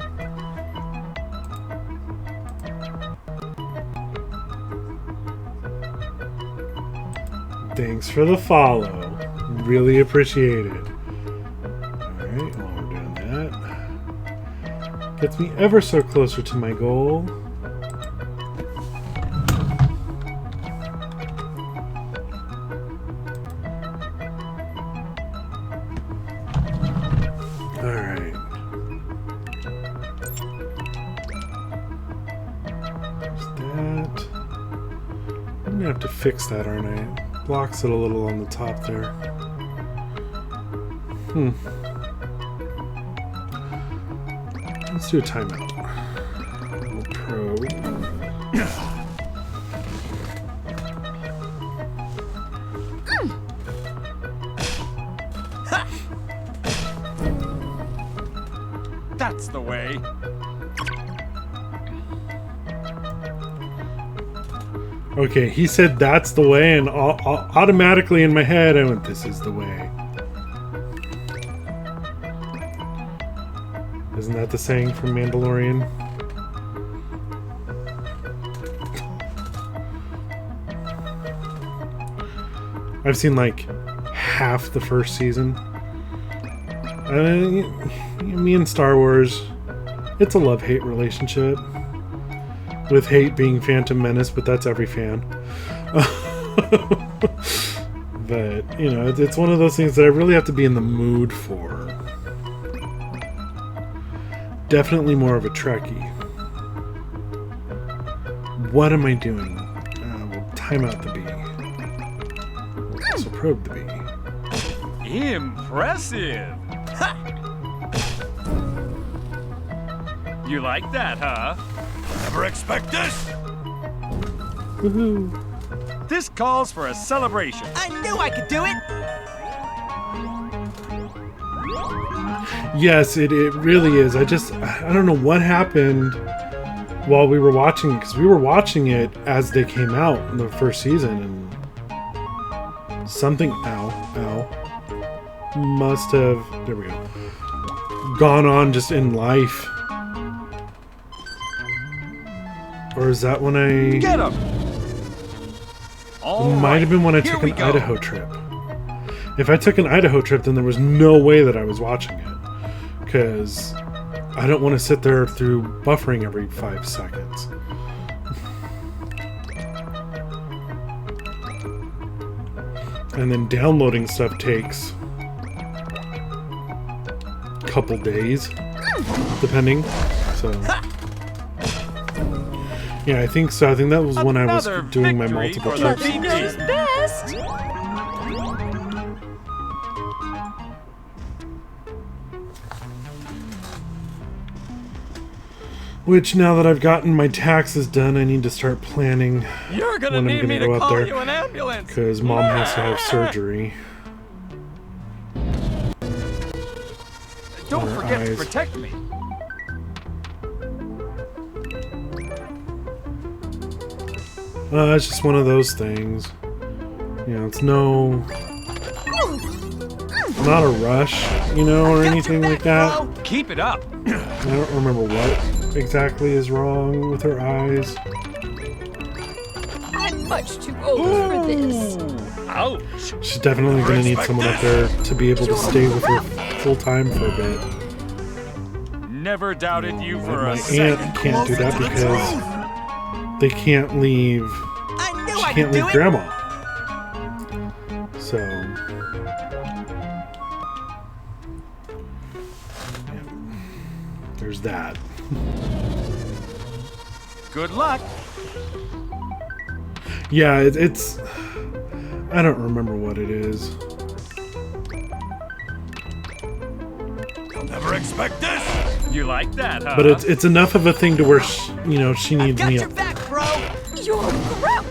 Thanks for the follow. Really appreciate it. Alright, while we're doing that, gets me ever so closer to my goal. Alright. There's that. I'm gonna have to fix that, aren't I? Blocks it a little on the top there. Let's do a timeout. We'll probe. That's the way. Okay, he said that's the way, and automatically in my head I went, this is the way. Isn't that the saying from Mandalorian? I've seen like half the first season. Me and Star Wars, it's a love-hate relationship. With hate being Phantom Menace, but that's every fan. But, it's one of those things that I really have to be in the mood for. Definitely more of a Trekkie. What am I doing? We'll time out the bee. We'll also probe the bee. Impressive. Ha! You like that, huh? Never expect this! Woohoo! This calls for a celebration. I knew I could do it! Yes, it really is. I don't know what happened while we were watching it, because we were watching it as they came out in the first season, and something, must have, there we go, gone on just in life. Or is that when I... Get him! It might have been when I took an Idaho trip. If I took an Idaho trip, then there was no way that I was watching it. Because I don't want to sit there through buffering every 5 seconds. And then downloading stuff takes a couple days, depending. So... yeah, I think so. I think that was when I was doing my multiple trips. He knows best. Which, now that I've gotten my taxes done, I need to start planning You're gonna when need I'm me going to to go up call there. you an ambulance. Because Mom has to have surgery. Don't on her forget to eyes. protect me. It's just one of those things. It's no... not a rush, you know, or anything like that. Keep it up. I don't remember what exactly is wrong with her eyes. I'm much too old for this. Ouch. She's definitely going to need someone up there to be able to stay with her full time for a bit. Never doubted you for My a second. aunt can't do that because they can't leave. She can't leave Grandma. So. Yeah. There's that. Good luck. Yeah, it's. I don't remember what it is. You'll never expect this. You like that, huh? But it's enough of a thing to where she needs me up. You're grounded.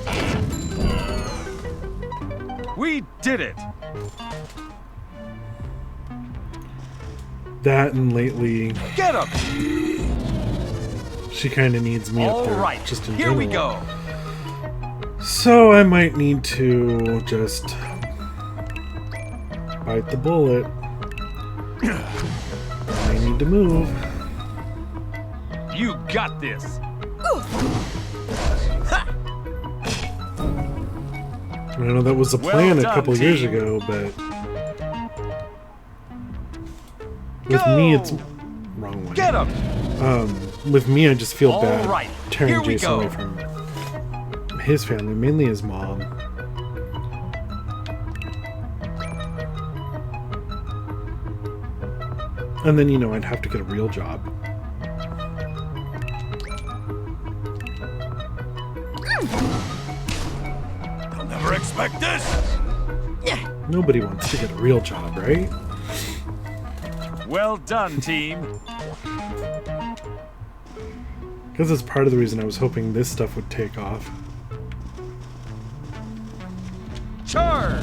We did it. That and lately, Get him. she kind of needs me up All there. right. Just in Here general. we go. So I might need to just bite the bullet. I need to move. You got this. I know that was the plan Well a couple done, years team. ago, but with me it's wrong way. Get him. With me, I just feel All bad right. tearing Here we Jason go. away from his family, mainly his mom. And then, I'd have to get a real job. You'll never expect this. Nobody wants to get a real job, right? Well done, team. Because that's part of the reason I was hoping this stuff would take off. Charge.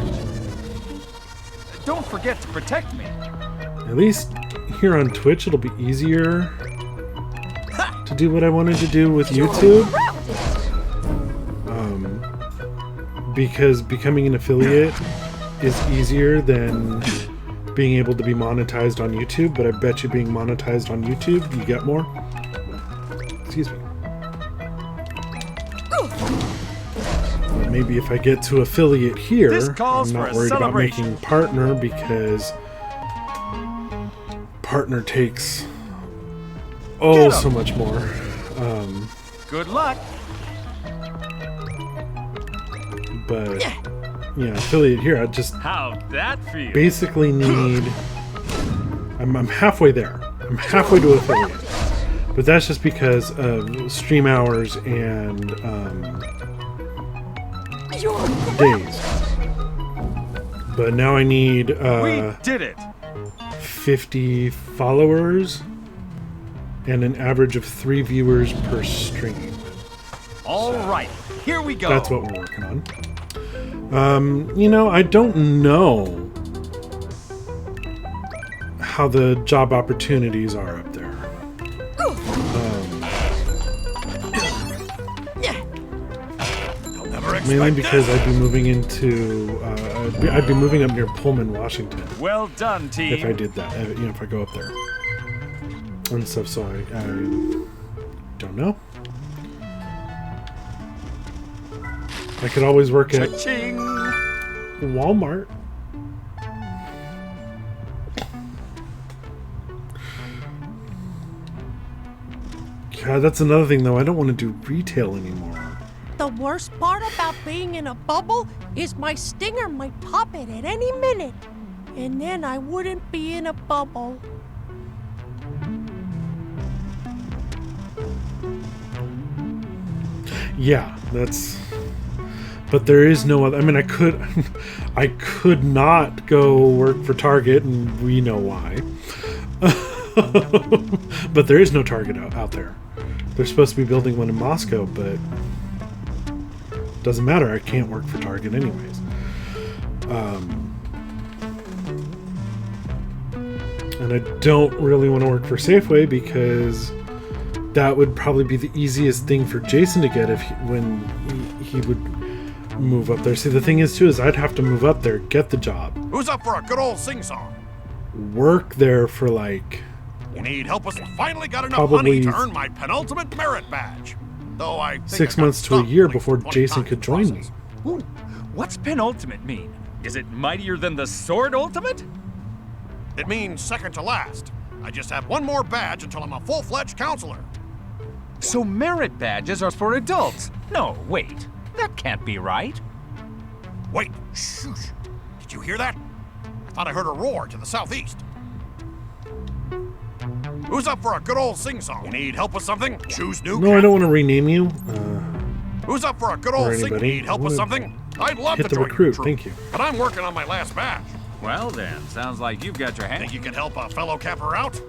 Don't forget to protect me. At least here on Twitch, it'll be easier to do what I wanted to do with YouTube. Because becoming an affiliate is easier than being able to be monetized on YouTube, but I bet you being monetized on YouTube, you get more. Excuse me. But maybe if I get to affiliate here, This calls I'm for not a worried about celebration. making partner because partner takes Get 'em. so much more. Good luck. But affiliate here, I just How'd that feel? basically need. I'm halfway there. I'm halfway to affiliate, but that's just because of stream hours and days. But now I need We did it. 50 followers and an average of 3 viewers per stream. All right. Here we go. That's what we're working on. I don't know how the job opportunities are up there. Mainly because I'd be moving into, I'd be moving up near Pullman, Washington. Well done, team. If I did that, if I go up there and stuff. So I don't know. I could always work at Cha-ching. Walmart. God, that's another thing though. I don't want to do retail anymore. The worst part about being in a bubble is my stinger might pop it at any minute. And then I wouldn't be in a bubble. Yeah, that's. But there is no other. I mean, I could not go work for Target, and we know why. But there is no Target out there. They're supposed to be building one in Moscow, but doesn't matter. I can't work for Target anyways. And I don't really want to work for Safeway because that would probably be the easiest thing for Jason to get when he would move up there. See, the thing is too is I'd have to move up there, get the job. Who's up for a good old sing-song? work there for like You need help us? Finally got enough Probably money to earn my penultimate merit badge. Though I think 6 I got months to a stumped year like before 20 Jason times could in the join me. process. Ooh, what's penultimate mean? Is it mightier than the sword ultimate? It means second to last. I just have one more badge until I'm a full-fledged counselor. So merit badges are for adults. No, wait. That can't be right. Wait, shoosh. Did you hear that? I thought I heard a roar to the southeast. Who's up for a good old sing-song? You need help with something? Choose new No, I cat. don't want to rename you. Who's up for a good or old sing? anybody. Need help I with wanna something? I'd love hit to the join recruit, your troop, thank you. But I'm working on my last badge. Well then, sounds like you've got your hand. Think you can help a fellow capper out?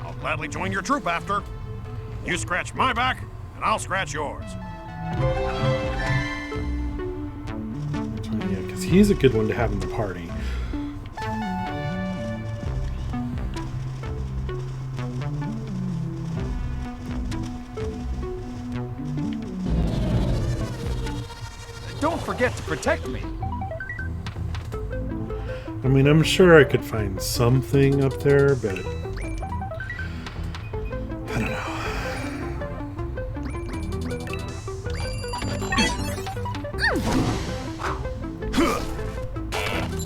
I'll gladly join your troop after. You scratch my back, and I'll scratch yours. Yeah, because he's a good one to have in the party. Don't forget to protect me. I mean, I'm sure I could find something up there, but I don't know.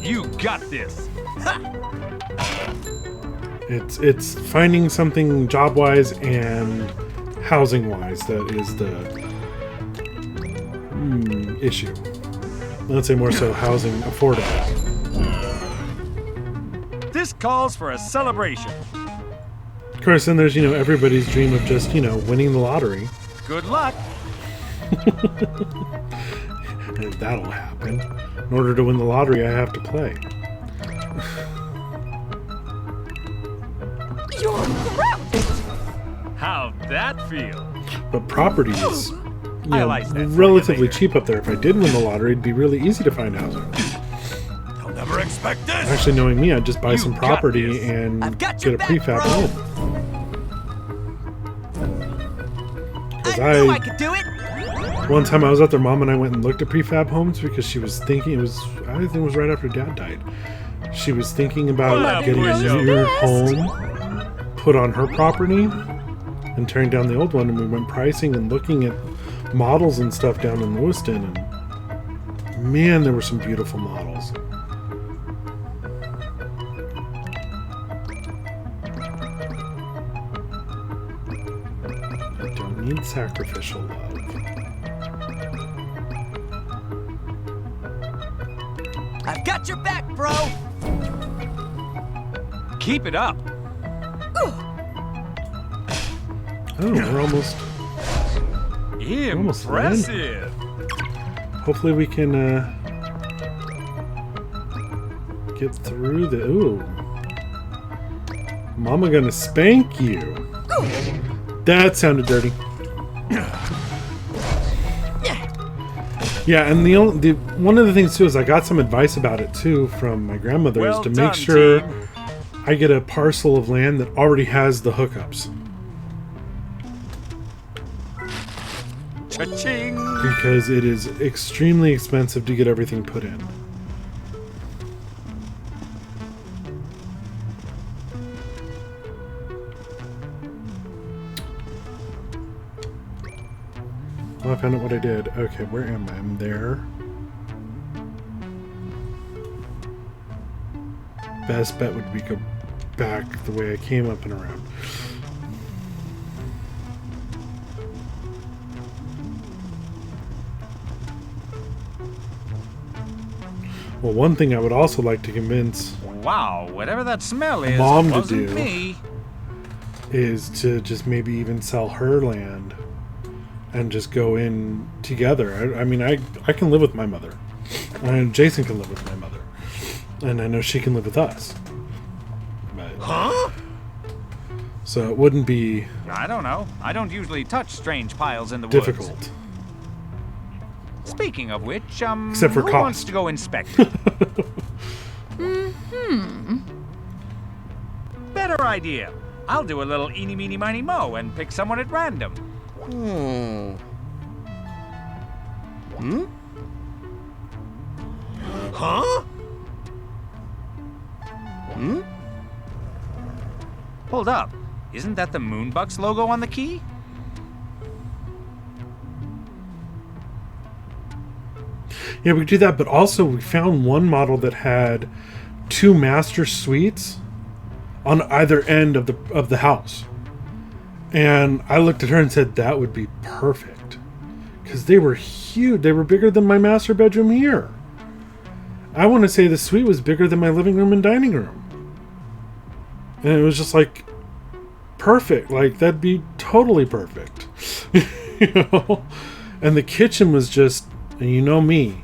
You got this. It's finding something job-wise and housing-wise that is the issue. Let's say more so housing affordable. This calls for a celebration. Of course, then there's, everybody's dream of just, winning the lottery. Good luck. And that'll happen. In order to win the lottery, I have to play. You're grounded! How'd that feel? But property is I like that for you relatively later. cheap up there. If I did win the lottery, it'd be really easy to find housing. I'll never expect this. Actually, knowing me, I'd just buy You some got property this. and I've got get your a back, prefab bro. home. Because I knew I could do it. one time I was out there, Mom and I went and looked at prefab homes because she was thinking I think it was right after Dad died. She was thinking about Well, getting push a your new best. home put on her property and tearing down the old one. And we went pricing and looking at models and stuff down in Lewiston, and man, there were some beautiful models. I don't need sacrificial love. I've got your back, bro. Keep it up. Oh, we're almost almost there. Impressive. Hopefully we can get through the... Ooh. Mama gonna spank you. That sounded dirty. Yeah, and the one of the things too is I got some advice about it too from my grandmother Well is to done, make sure team. I get a parcel of land that already has the hookups. Cha-ching. Because it is extremely expensive to get everything put in. Well, I found out what I did. Okay, where am I? I'm there. Best bet would be go back the way I came up and around. Well, one thing I would also like to convince Wow, whatever that smell is, Mom it to wasn't do. me. is to just maybe even sell her land and just go in together. I mean, I can live with my mother. And Jason can live with my mother. And I know she can live with us. But, Huh? so it wouldn't be I don't know. I don't usually touch strange piles in the difficult. woods. Speaking of which, Except for who cost. wants to go inspect it? Better idea. I'll do a little eeny, meeny, miny, mo and pick someone at random. Huh? Hold up. Isn't that the Moonbucks logo on the key? Yeah, we could do that, but also we found one model that had 2 master suites on either end of the house. And I looked at her and said that would be perfect. Because they were huge. They were bigger than my master bedroom here. I want to say the suite was bigger than my living room and dining room. And it was just like perfect. Like, that'd be totally perfect. You know? And the kitchen was just, and you know me,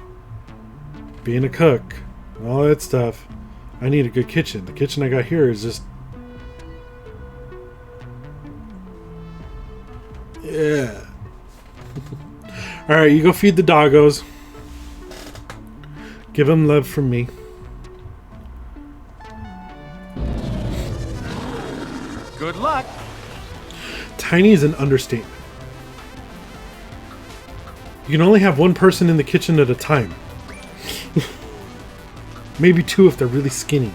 being a cook, all that stuff, I need a good kitchen. The kitchen I got here is just, yeah. Alright, you go feed the doggos. Give them love from me. Good luck. Tiny is an understatement. You can only have one person in the kitchen at a time. Maybe 2 if they're really skinny.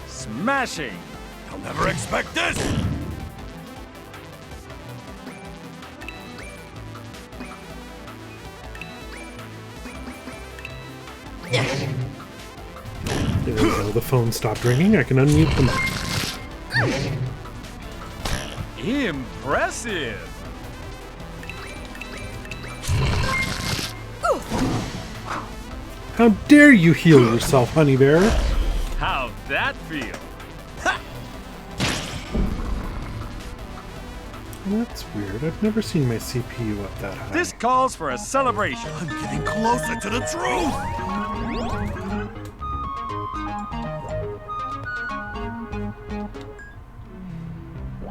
Smashing! I'll never expect this! There we go. The phone stopped ringing. I can unmute them. Impressive! How dare you heal yourself, Honey Bear? How'd that feel? That's weird. I've never seen my CPU up that high. This calls for a celebration. I'm getting closer to the truth!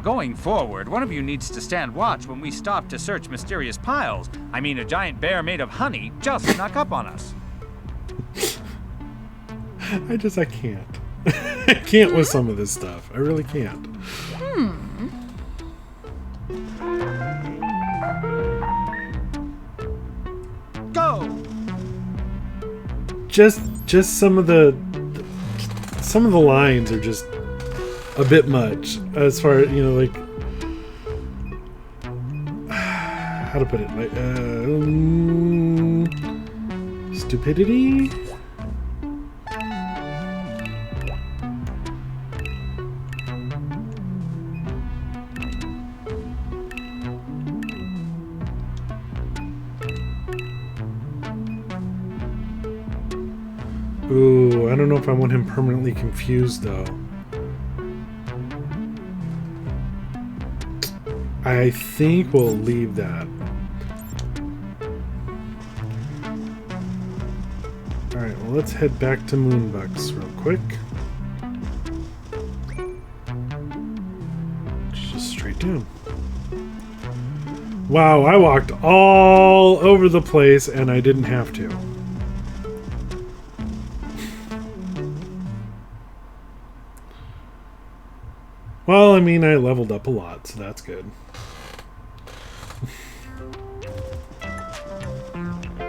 Going forward, one of you needs to stand watch when we stop to search mysterious piles. I mean, a giant bear made of honey just snuck up on us. I can't. I can't with some of this stuff. I really can't. Go! Just some of the lines are just a bit much as far as, you know, like, how to put it, like, stupidity. Ooh, I don't know if I want him permanently confused, though. I think we'll leave that. Alright, well, let's head back to Moonbucks real quick. Just straight down. Wow, I walked all over the place and I didn't have to. Well, I mean, I leveled up a lot, so that's good.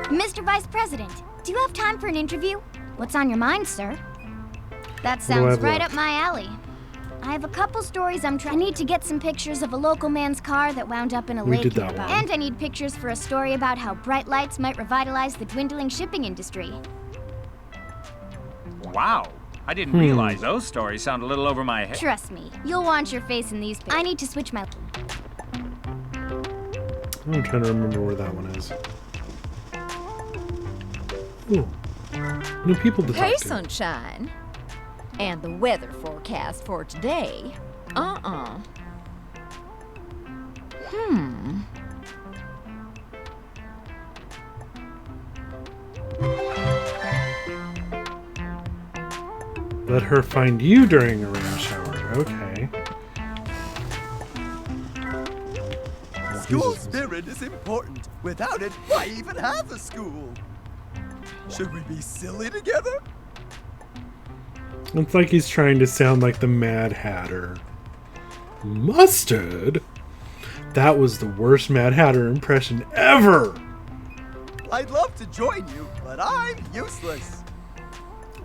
Mr. Vice President, do you have time for an interview? What's on your mind, sir? That sounds right up my alley. I have a couple stories I need to get some pictures of a local man's car that wound up in a lake nearby. And I need pictures for a story about how bright lights might revitalize the dwindling shipping industry. Wow. I didn't realize those stories sound a little over my head. Trust me, you'll want your face in these pictures. I need to switch my... I'm trying to remember where that one is. Ooh. New people to talk Hey, to. sunshine. And the weather forecast for today. Let her find you during a rain shower. Okay. School spirit is important. Without it, why even have a school? Should we be silly together? It's like he's trying to sound like the Mad Hatter. Mustard? That was the worst Mad Hatter impression ever! I'd love to join you, but I'm useless.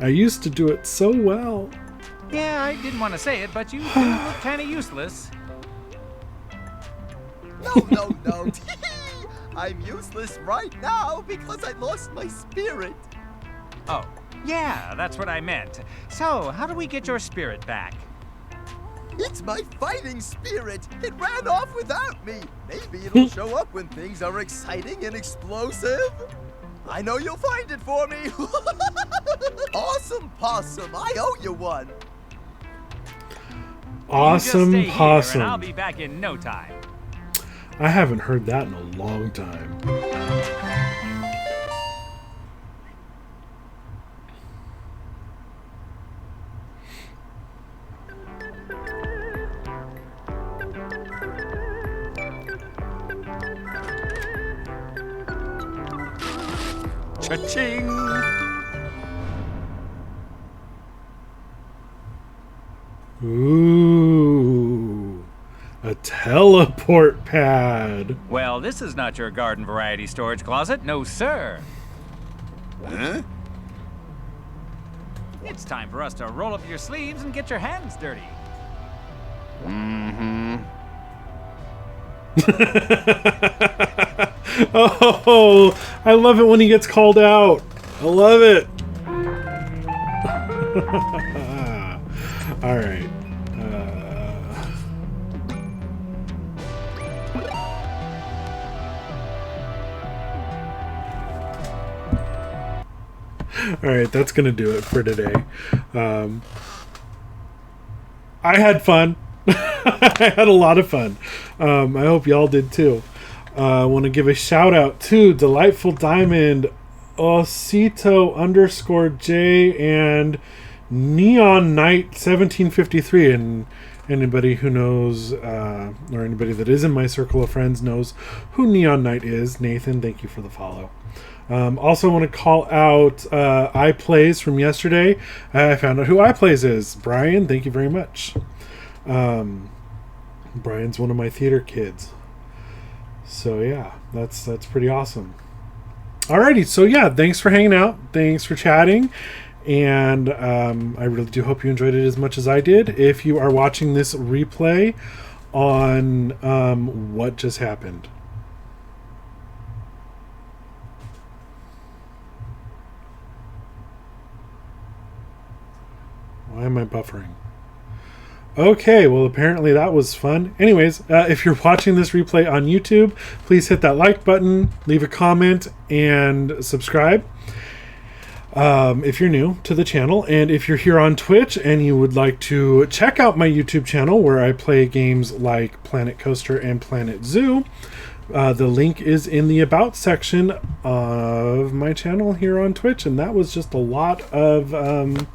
I used to do it so well. Yeah, I didn't want to say it, but you do look kind of useless. No. I'm useless right now because I lost my spirit. Oh, yeah, that's what I meant. So, how do we get your spirit back? It's my fighting spirit. It ran off without me. Maybe it'll show up when things are exciting and explosive. I know you'll find it for me. Awesome Possum, I owe you one. Awesome you just stay Possum. Here and I'll be back in no time. I haven't heard that in a long time. Cha-ching! Ooh, a teleport pad. Well, this is not your garden variety storage closet, no sir. Huh? It's time for us to roll up your sleeves and get your hands dirty. Mm-hmm. Oh, I love it when he gets called out. I love it. All right. All right, that's gonna do it for today. I had fun. I had a lot of fun. I hope y'all did too. I want to give a shout out to Delightful Diamond, Osito_J, and Neon Knight 1753. And anybody who knows, or anybody that is in my circle of friends knows who Neon Knight is. Nathan, thank you for the follow. Also want to call out iPlays from yesterday. I found out who iPlays is. Brian, thank you very much. Brian's one of my theater kids. So yeah, that's pretty awesome. Alrighty, so yeah, thanks for hanging out. Thanks for chatting. And I really do hope you enjoyed it as much as I did. If you are watching this replay on what just happened. Why am I buffering? Okay, well, apparently that was fun. Anyways, if you're watching this replay on YouTube, please hit that like button, leave a comment, and subscribe if you're new to the channel. And if you're here on Twitch and you would like to check out my YouTube channel where I play games like Planet Coaster and Planet Zoo, the link is in the About section of my channel here on Twitch. And that was just a lot of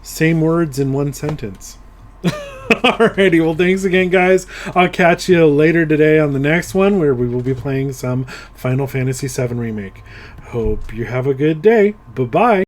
same words in one sentence. Alrighty, well, thanks again, guys. I'll catch you later today on the next one where we will be playing some Final Fantasy VII Remake. Hope you have a good day. Bye-bye.